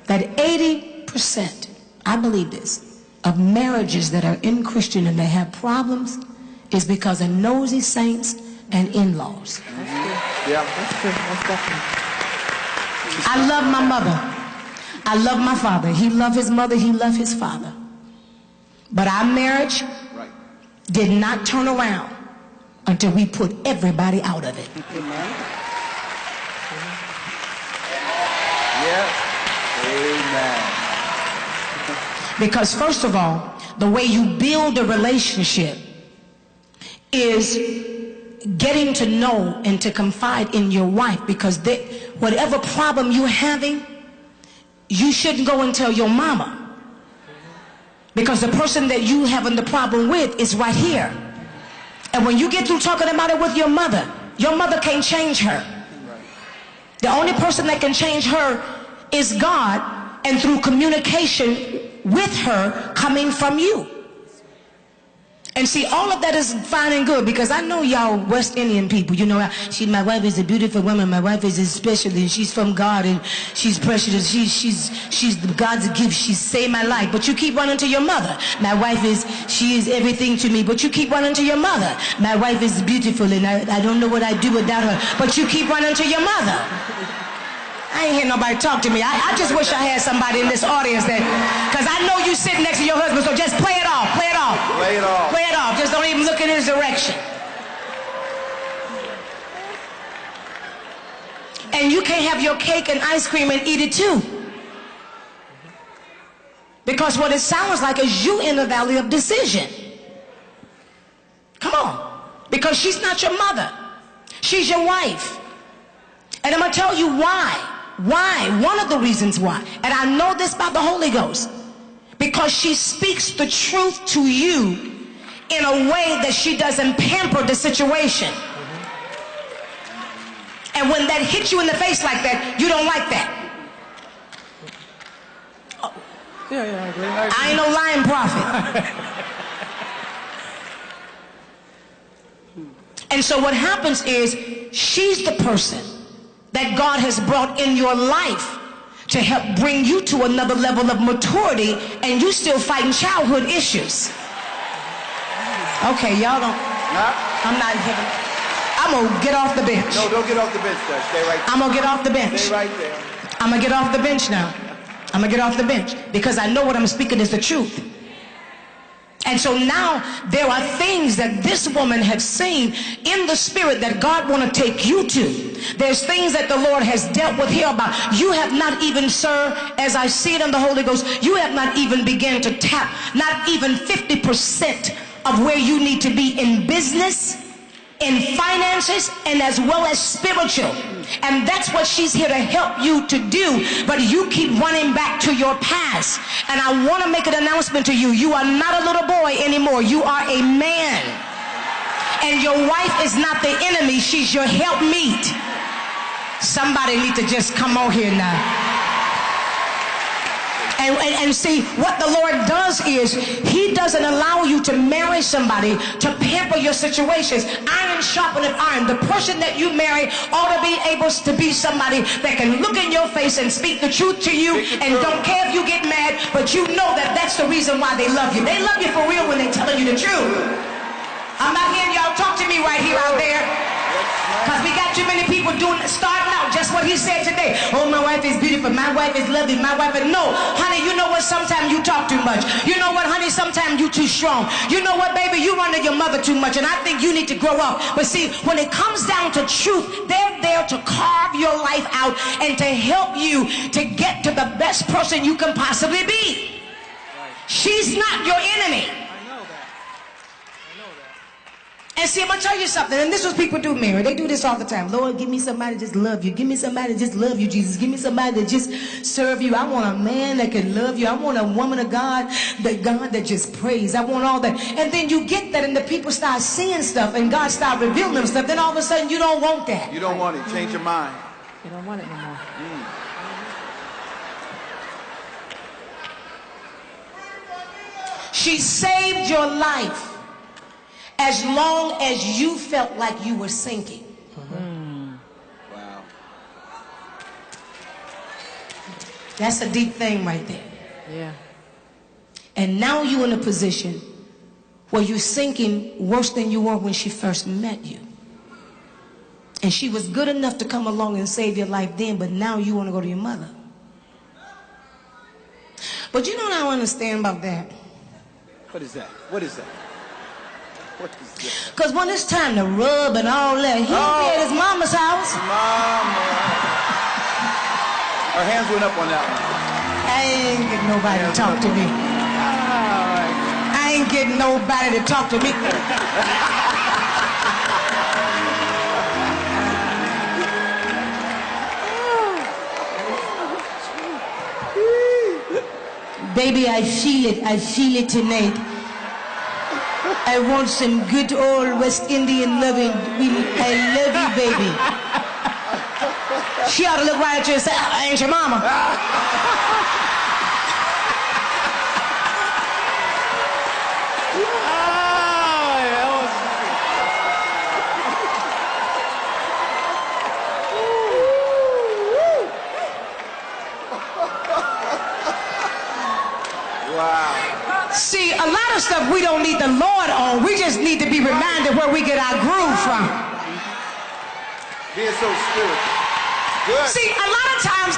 that 80%, I believe this, of marriages that are in Christian and they have problems is because of nosy saints and in-laws. Yeah, that's true. That's definitely. I love my mother. I love my father. He loved his mother. He loved his father. But our marriage did not turn around until we put everybody out of it. Amen. Yes. Amen. Because first of all, the way you build a relationship is getting to know and to confide in your wife, because whatever problem you're having, you shouldn't go and tell your mama, because the person that you having the problem with is right here. And when you get through talking about it with your mother can't change her. The only person that can change her is God, and through communication with her coming from you. And see, all of that is fine and good, because I know y'all West Indian people, my wife is a beautiful woman, my wife is special, and she's from God, and she's precious, she's God's gift, she saved my life. But you keep running to your mother. My wife she is everything to me, but you keep running to your mother. My wife is beautiful, and I don't know what I'd do without her, but you keep running to your mother. I ain't hear nobody talk to me. I just wish I had somebody in this audience because I know you sitting next to your husband, so just play it off, play it off. Play it off. Play it off. Just don't even look in his direction. And you can't have your cake and ice cream and eat it too. Because what it sounds like is you in the valley of decision. Come on. Because she's not your mother. She's your wife. And I'm going to tell you why. Why? One of the reasons why. And I know this by the Holy Ghost. Because she speaks the truth to you in a way that she doesn't pamper the situation. And when that hits you in the face like that, you don't like that. Yeah, I agree. I ain't no lying prophet. And so what happens is she's the person that God has brought in your life to help bring you to another level of maturity, and you still fighting childhood issues. Okay, y'all don't. I'm not giving. I'm going to get off the bench. No, don't get off the bench, sir. Stay right there. I'm going to get off the bench. Stay right there. I'm going to get off the bench now. I'm going to get off the bench because I know what I'm speaking is the truth. And so now there are things that this woman has seen in the spirit that God want to take you to. There's things that the Lord has dealt with here about. You have not even, sir, as I see it in the Holy Ghost, you have not even begun to tap, not even 50% of where you need to be in business, in finances, and as well as spiritual. And that's what she's here to help you to do. But you keep running back to your past. And I want to make an announcement to you. You are not a little boy anymore. You are a man. And your wife is not the enemy. She's your helpmeet. Somebody need to just come on here now. And see, what the Lord does is he doesn't allow you to marry somebody to pamper your situations. Iron sharpeneth iron. The person that you marry ought to be able to be somebody that can look in your face and speak the truth to you and don't care if you get mad, but you know that that's the reason why they love you. They love you for real when they're telling you the truth. I'm not hearing y'all talk to me right here out there. Because we got too many people starting out just what he said today. Oh, my wife is beautiful. My wife is lovely. My wife is... No, honey, you know what? Sometimes you talk too much. You know what, honey? Sometimes you too strong. You know what, baby? You run to your mother too much, and I think you need to grow up. But see, when it comes down to truth, they're there to carve your life out and to help you to get to the best person you can possibly be. She's not your enemy. And see, I'm going to tell you something, and this is what people do, Mary. They do this all the time. Lord, give me somebody to just love you. Give me somebody to just love you, Jesus. Give me somebody to just serve you. I want a man that can love you. I want a woman of God that just prays. I want all that. And then you get that, and the people start seeing stuff, and God start revealing them stuff. Then all of a sudden, you don't want that. You don't want it. Change your mind. You don't want it no more. She saved your life as long as you felt like you were sinking. Wow. That's a deep thing right there. Yeah. And now you're in a position where you're sinking worse than you were when she first met you. And she was good enough to come along and save your life then, but now you want to go to your mother. But you know what I don't understand about that? What is that? What is that? Because when it's time to rub and all that, he'll be at his mama's house. Mama. Our hands went up on that one. I ain't getting nobody to talk to me. I ain't getting nobody to talk to me. Baby, I feel it tonight. I want some good old West Indian loving. I love you, baby. She ought to look right at you and say, I ain't your mama. See, a lot of stuff we don't need the Lord on. We just need to be reminded where we get our groove from. Being so spiritual. Good. See, a lot of times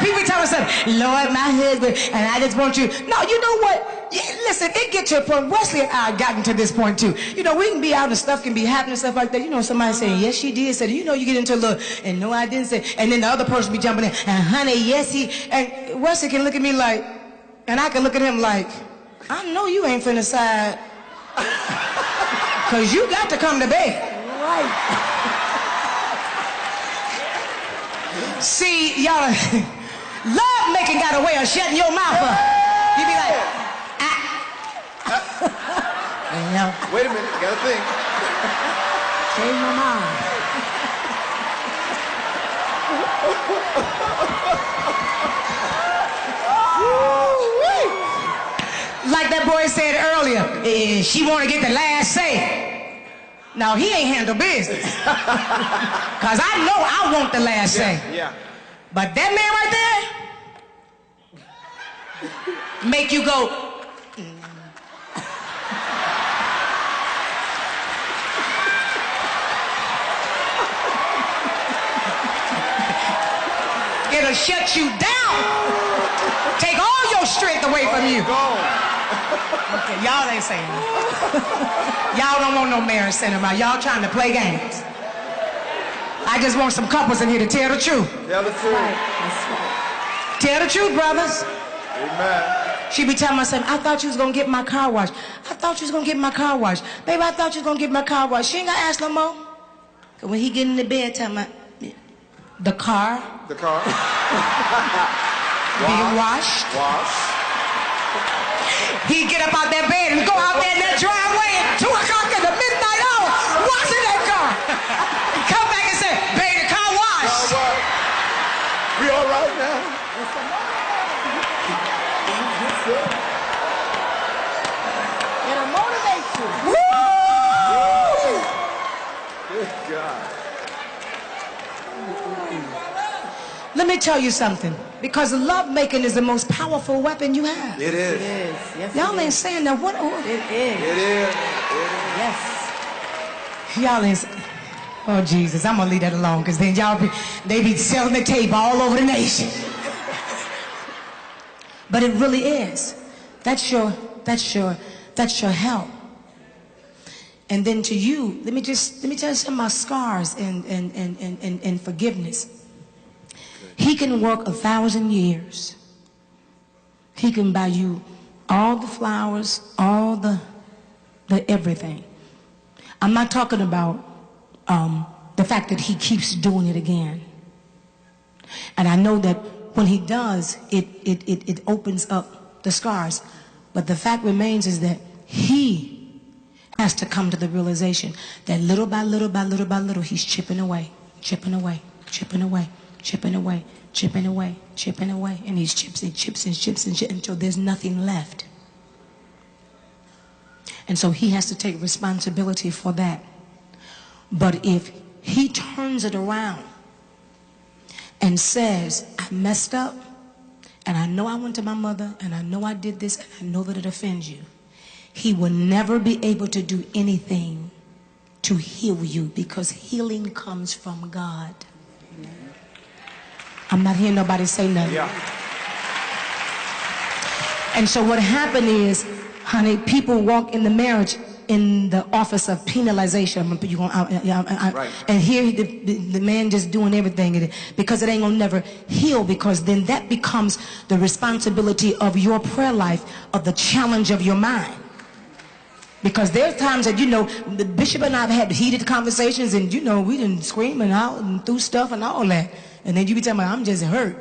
people tell us, Lord, my husband, and I just want you. No, you know what? Listen, it gets to a point. Wesley and I have gotten to this point too. You know, we can be out and stuff can be happening, stuff like that. You know, somebody saying, yes, she did. Said, you know, you get into a little, and no, I didn't say. And then the other person be jumping in, and honey, yes, he. And Wesley can look at me like, and I can look at him like, I know you ain't finna side. Because you got to come to bed. Right. See, y'all, love making got a way of shutting your mouth up. You be like, Wait a minute, gotta think. Change my mind. Like that boy said earlier, she want to get the last say. Now, he ain't handle business. Because I know I want the last say. Yeah. But that man right there, make you go, it'll shut you down. Take all your strength away from you. Okay, y'all ain't saying that. Y'all don't want no marriage cinema. Y'all trying to play games. I just want some couples in here to tell the truth. Tell the truth. That's right. Tell the truth, brothers. Amen. She be telling myself, I thought you was going to get my car washed. I thought you was going to get my car washed. Baby, I thought you was going to get my car washed. She ain't got to ask no more. Because when he get in the bed, tell me, the car. The car. Being washed. Wash. He get up out that bed and go out there in that driveway at 2 o'clock in the midnight hour, washing that car. And come back and say, baby, the car washed. We all right now? It'll motivate you. Woo! Good God. Let me tell you something. Because love making is the most powerful weapon you have. It is. It is. Yes, Y'all ain't saying that. What? It is. It is. Yes. Y'all ain't. Oh Jesus, I'm gonna leave that alone because then they be selling the tape all over the nation. But it really is. That's your help. And then to you, let me tell you something about scars and forgiveness. He can work 1,000 years. He can buy you all the flowers, all the everything. I'm not talking about the fact that he keeps doing it again. And I know that when he does, it opens up the scars. But the fact remains is that he has to come to the realization that little by little by little by little, he's chipping away, chipping away, chipping away, chipping away, chipping away, chipping away. And he chips and chips and chips and chips until there's nothing left. And so he has to take responsibility for that. But if he turns it around and says, I messed up, and I know I went to my mother, and I know I did this, and I know that it offends you, he will never be able to do anything to heal you, because healing comes from God. I'm not hearing nobody say nothing. Yeah. And so what happened is, honey, people walk in the marriage in the office of penalization. Right. And here the man just doing everything because it ain't gonna never heal, because then that becomes the responsibility of your prayer life, of the challenge of your mind. Because there's times that, the bishop and I have had heated conversations, and we didn't scream and out and threw stuff and all that. And then you be telling me, I'm just hurt.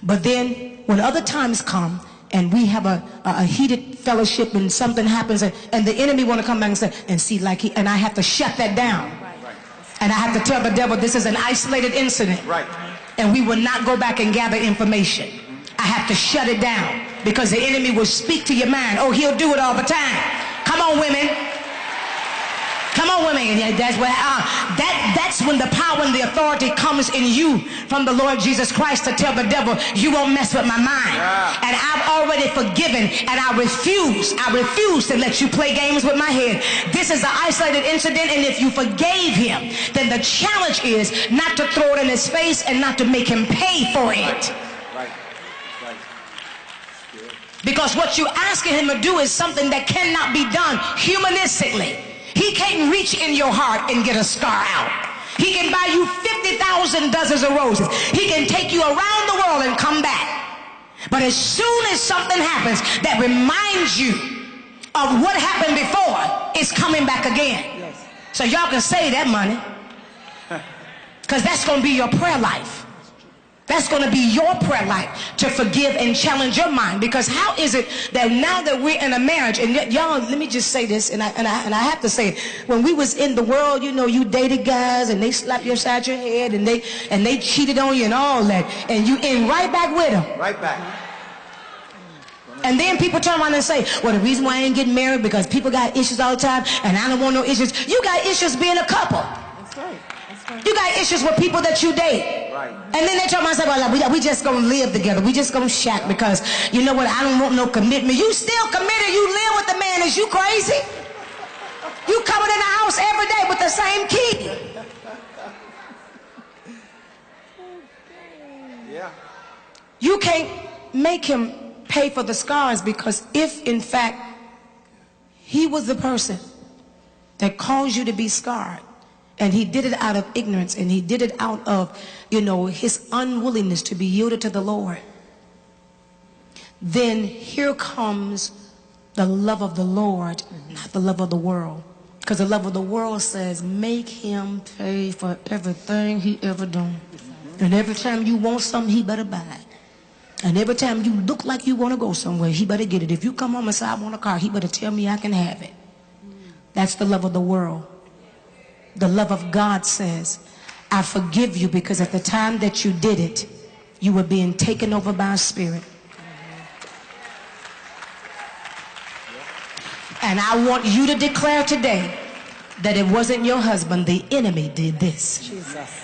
But then when other times come, and we have a heated fellowship, and something happens, and the enemy want to come back and say, and see, and I have to shut that down. Right. And I have to tell the devil this is an isolated incident. Right. And we will not go back and gather information. I have to shut it down, because the enemy will speak to your mind. Oh, he'll do it all the time. Come on, women. Come on, women. And that's when the power and the authority comes in you from the Lord Jesus Christ to tell the devil, you won't mess with my mind. Yeah. And I've already forgiven, and I refuse to let you play games with my head. This is an isolated incident, and if you forgave him, then the challenge is not to throw it in his face and not to make him pay for it. Right. Because what you're asking him to do is something that cannot be done humanistically. He can't reach in your heart and get a scar out. He can buy you 50,000 dozens of roses. He can take you around the world and come back. But as soon as something happens that reminds you of what happened before, it's coming back again. Yes. So y'all can save that money, because that's going to be your prayer life. That's going to be your prayer life, to forgive and challenge your mind. Because how is it that now that we're in a marriage, and y'all, let me just say this, and I have to say it. When we was in the world, you dated guys, and they slapped you upside your head, and they cheated on you and all that, and you in right back with them. Right back. And then people turn around and say, well, the reason why I ain't getting married because people got issues all the time, and I don't want no issues. You got issues being a couple. That's right. You got issues with people that you date. Right. And then they tell myself, well, we just gonna live together. We just gonna shack because, you know what, I don't want no commitment. You still committed. You live with the man. Is you crazy? You coming in the house every day with the same key. Yeah. You can't make him pay for the scars, because if in fact he was the person that caused you to be scarred, and he did it out of ignorance, and he did it out of, his unwillingness to be yielded to the Lord, then here comes the love of the Lord, not the love of the world. Because the love of the world says, make him pay for everything he ever done. And every time you want something, he better buy it. And every time you look like you want to go somewhere, he better get it. If you come home and say, I want a car, he better tell me I can have it. That's the love of the world. The love of God says, I forgive you, because at the time that you did it, you were being taken over by a spirit. And I want you to declare today that it wasn't your husband. The enemy did this. Jesus.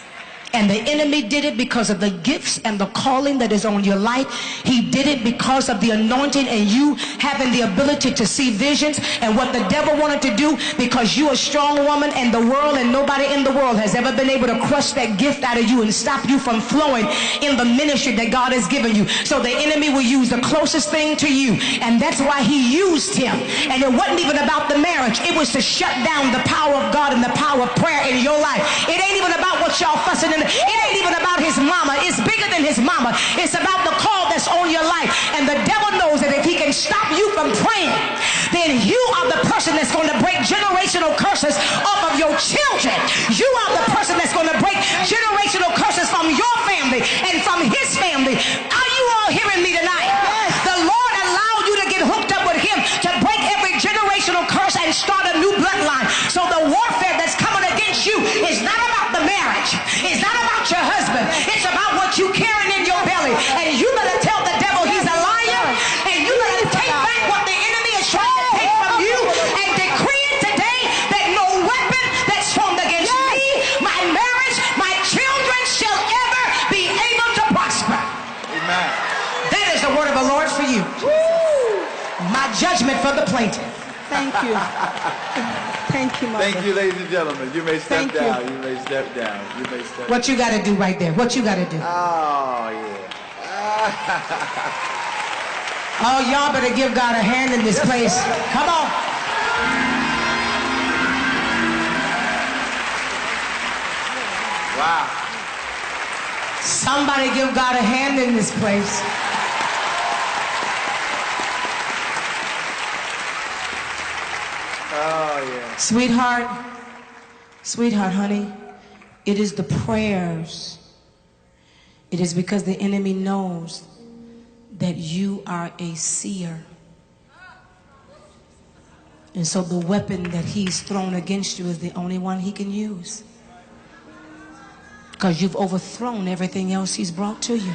And the enemy did it because of the gifts and the calling that is on your life. He did it because of the anointing and you having the ability to see visions, and what the devil wanted to do, because you're a strong woman, and the world and nobody in the world has ever been able to crush that gift out of you and stop you from flowing in the ministry that God has given you. So the enemy will use the closest thing to you, and that's why he used him. And it wasn't even about the marriage. It was to shut down the power of God and the power of prayer in your life. It ain't even about what y'all fussing in. It ain't even about his mama. It's bigger than his mama. It's about the call that's on your life. And the devil knows that if he can stop you from praying, then you are the person that's going to break generational curses off of your children. You are the person that's going to break generational curses from your family and from his family. Are you all hearing me tonight? Yes. The Lord allowed you to get hooked up with him to break every generational curse and start a new bloodline. So the warfare that's coming against you is not about the marriage. It's not about your husband. It's about what you carrying in your belly. And you better tell the devil he's a liar. And you better take back what the enemy is trying to take from you, and decree it today that no weapon that's formed against me, my marriage, my children shall ever be able to prosper. Amen. That is the word of the Lord for you. My judgment for the plaintiff. Thank you. Thank you, Mother. Thank you, ladies and gentlemen. You may step down. You may step down. You may step down. What you got to do right there? What you got to do? Oh, yeah. Oh, y'all better give God a hand in this place. Come on. Wow. Somebody give God a hand in this place. Oh, yeah. Sweetheart, honey, it is the prayers. It is because the enemy knows that you are a seer. And so the weapon that he's thrown against you is the only one he can use. Because you've overthrown everything else he's brought to you.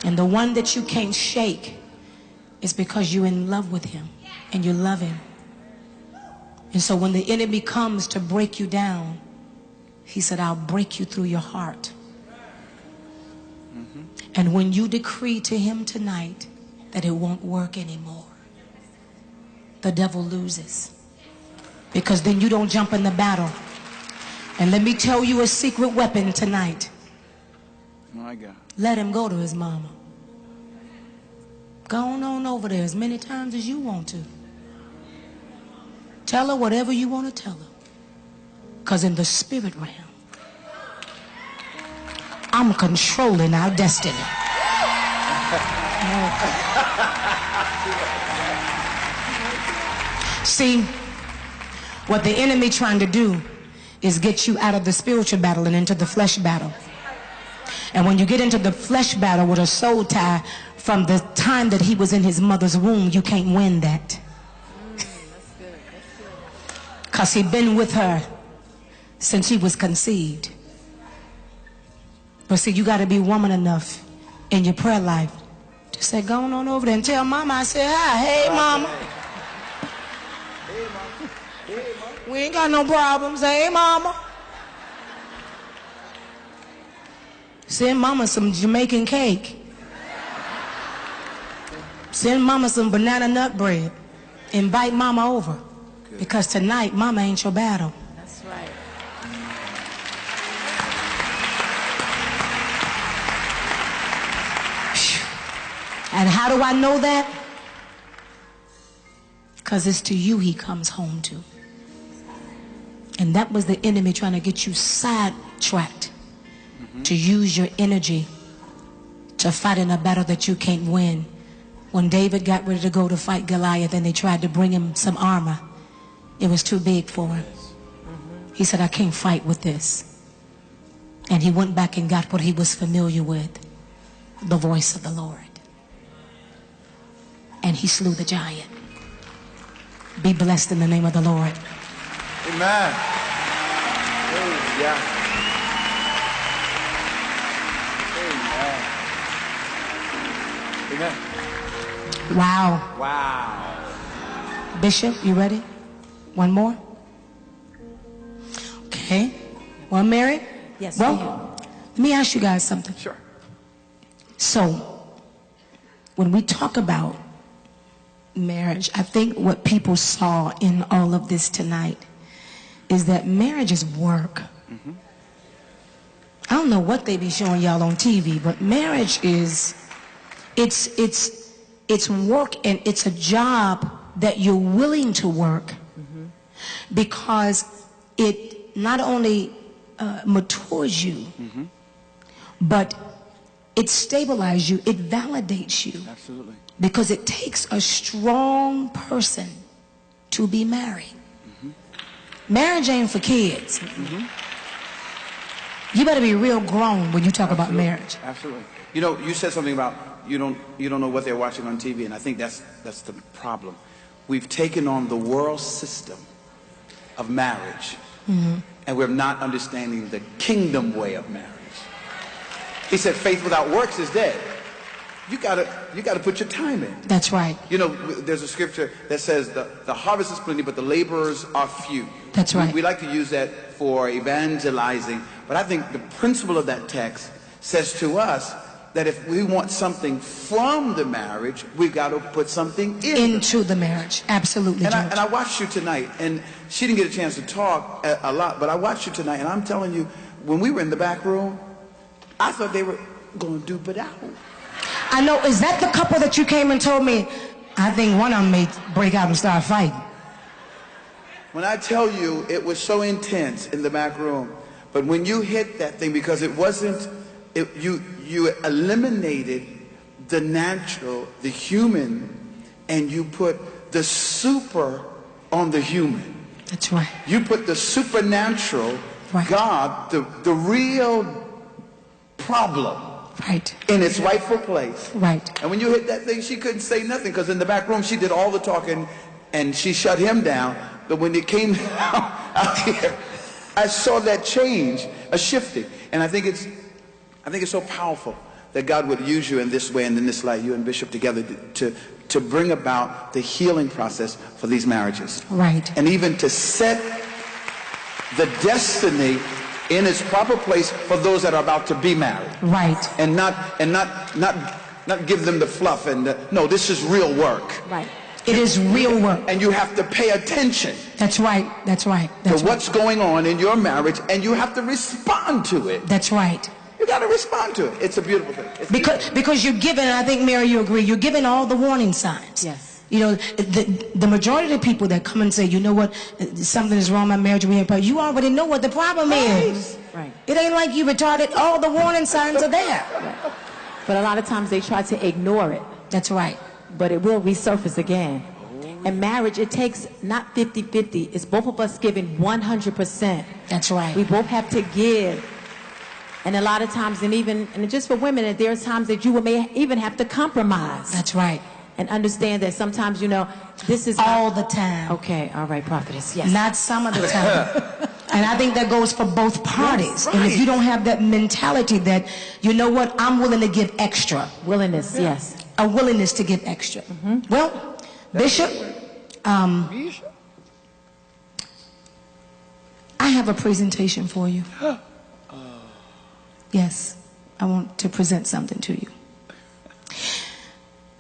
And the one that you can't shake is because you're in love with him and you love him. And so when the enemy comes to break you down, he said, I'll break you through your heart. And when you decree to him tonight that it won't work anymore, the devil loses. Because then you don't jump in the battle. And let me tell you a secret weapon tonight. My God. Let him go to his mama. Go on over there as many times as you want to. Tell her whatever you want to tell her. Because in the spirit realm, I'm controlling our destiny. See, what the enemy trying to do is get you out of the spiritual battle and into the flesh battle. And when you get into the flesh battle with a soul tie, from the time that he was in his mother's womb, you can't win that. Because he'd been with her since he was conceived. But see, you got to be woman enough in your prayer life to say, go on over there and tell mama I said hi. Hey, mama. We ain't got no problems. Hey, mama. Send mama some Jamaican cake. Send mama some banana nut bread. Invite mama over. Because tonight, mama ain't your battle. That's right. And how do I know that? Because it's to you he comes home to. And that was the enemy trying to get you sidetracked, to use your energy to fight in a battle that you can't win. When David got ready to go to fight Goliath and they tried to bring him some armor, it was too big for him. He said, I can't fight with this. And he went back and got what he was familiar with, the voice of the Lord. And he slew the giant. Be blessed in the name of the Lord. Amen. Yeah. Amen. Amen. Wow. Wow. Bishop, you ready? One more? Okay. One, Mary? Yes, Well, let me ask you guys something. Sure. So, when we talk about marriage, I think what people saw in all of this tonight is that marriage is work. I don't know what they be showing y'all on TV, but marriage is, it's work, and it's a job that you're willing to work because it not only matures you, but it stabilizes you, it validates you. Absolutely. Because it takes a strong person to be married. Marriage ain't for kids. You better be real grown when you talk about marriage. Absolutely. You know, you said something about you don't know what they're watching on TV, and I think that's the problem. We've taken on the world system of marriage, and we're not understanding the kingdom way of marriage. He said faith without works is dead. You gotta put your time in. That's right. You know, there's a scripture that says the harvest is plenty, but the laborers are few. That's right. We like to use that for evangelizing, but I think the principle of that text says to us that if we want something from the marriage, we've got to put something into the marriage. Absolutely. And I watched you tonight, and she didn't get a chance to talk a lot, but I watched you tonight, and I'm telling you, when we were in the back room, I thought they were going to dupe it out. I know. Is that the couple that you came and told me? I think one of them may break out and start fighting. When I tell you, it was so intense in the back room, but when you hit that thing, because it wasn't, you eliminated the natural, the human, and you put the super on the human. That's right. You put the supernatural, right. God, the real problem, right, in its rightful place. Right. And when you hit that thing, she couldn't say nothing, because in the back room she did all the talking and she shut him down. But when it came out here, I saw that change, a shifting. And I think it's so powerful that God would use you in this way and in this light, you and Bishop together, to bring about the healing process for these marriages. Right. And even to set the destiny in its proper place for those that are about to be married. Right. And not give them the fluff and no, this is real work. Right. It is real work. And you have to pay attention. That's right. That's right. That's to what's going on in your marriage, and you have to respond to it. That's right. You got to respond to it. It's a beautiful thing. Because you're given, and I think, Mary, you agree, you're given all the warning signs. Yes. You know, the majority of the people that come and say, you know what, something is wrong in my marriage, you already know what the problem is. Right. It ain't like you retarded. All the warning signs are there. Right. But a lot of times they try to ignore it. That's right. But it will resurface again. And marriage, it takes not 50-50. It's both of us giving 100%. That's right. We both have to give. And a lot of times, and just for women, there are times that you may even have to compromise. That's right. And understand that sometimes, this is all the time. Okay, all right, Prophetess, yes. Not some of the time. And I think that goes for both parties. Yes, right. And if you don't have that mentality that, you know what, I'm willing to give extra. Willingness, yes. A willingness to give extra. Well, Bishop, I have a presentation for you. Yes, I want to present something to you.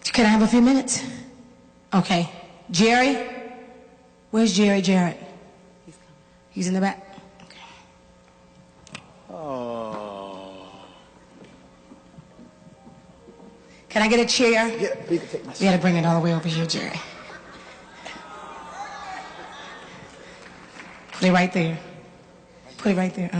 Can I have a few minutes? Okay. Jerry? Where's Jerry Jarrett? He's in the back. Okay. Can I get a chair? Yeah, you can take my You gotta bring it all the way over here, Jerry. Put it right there. Put it right there,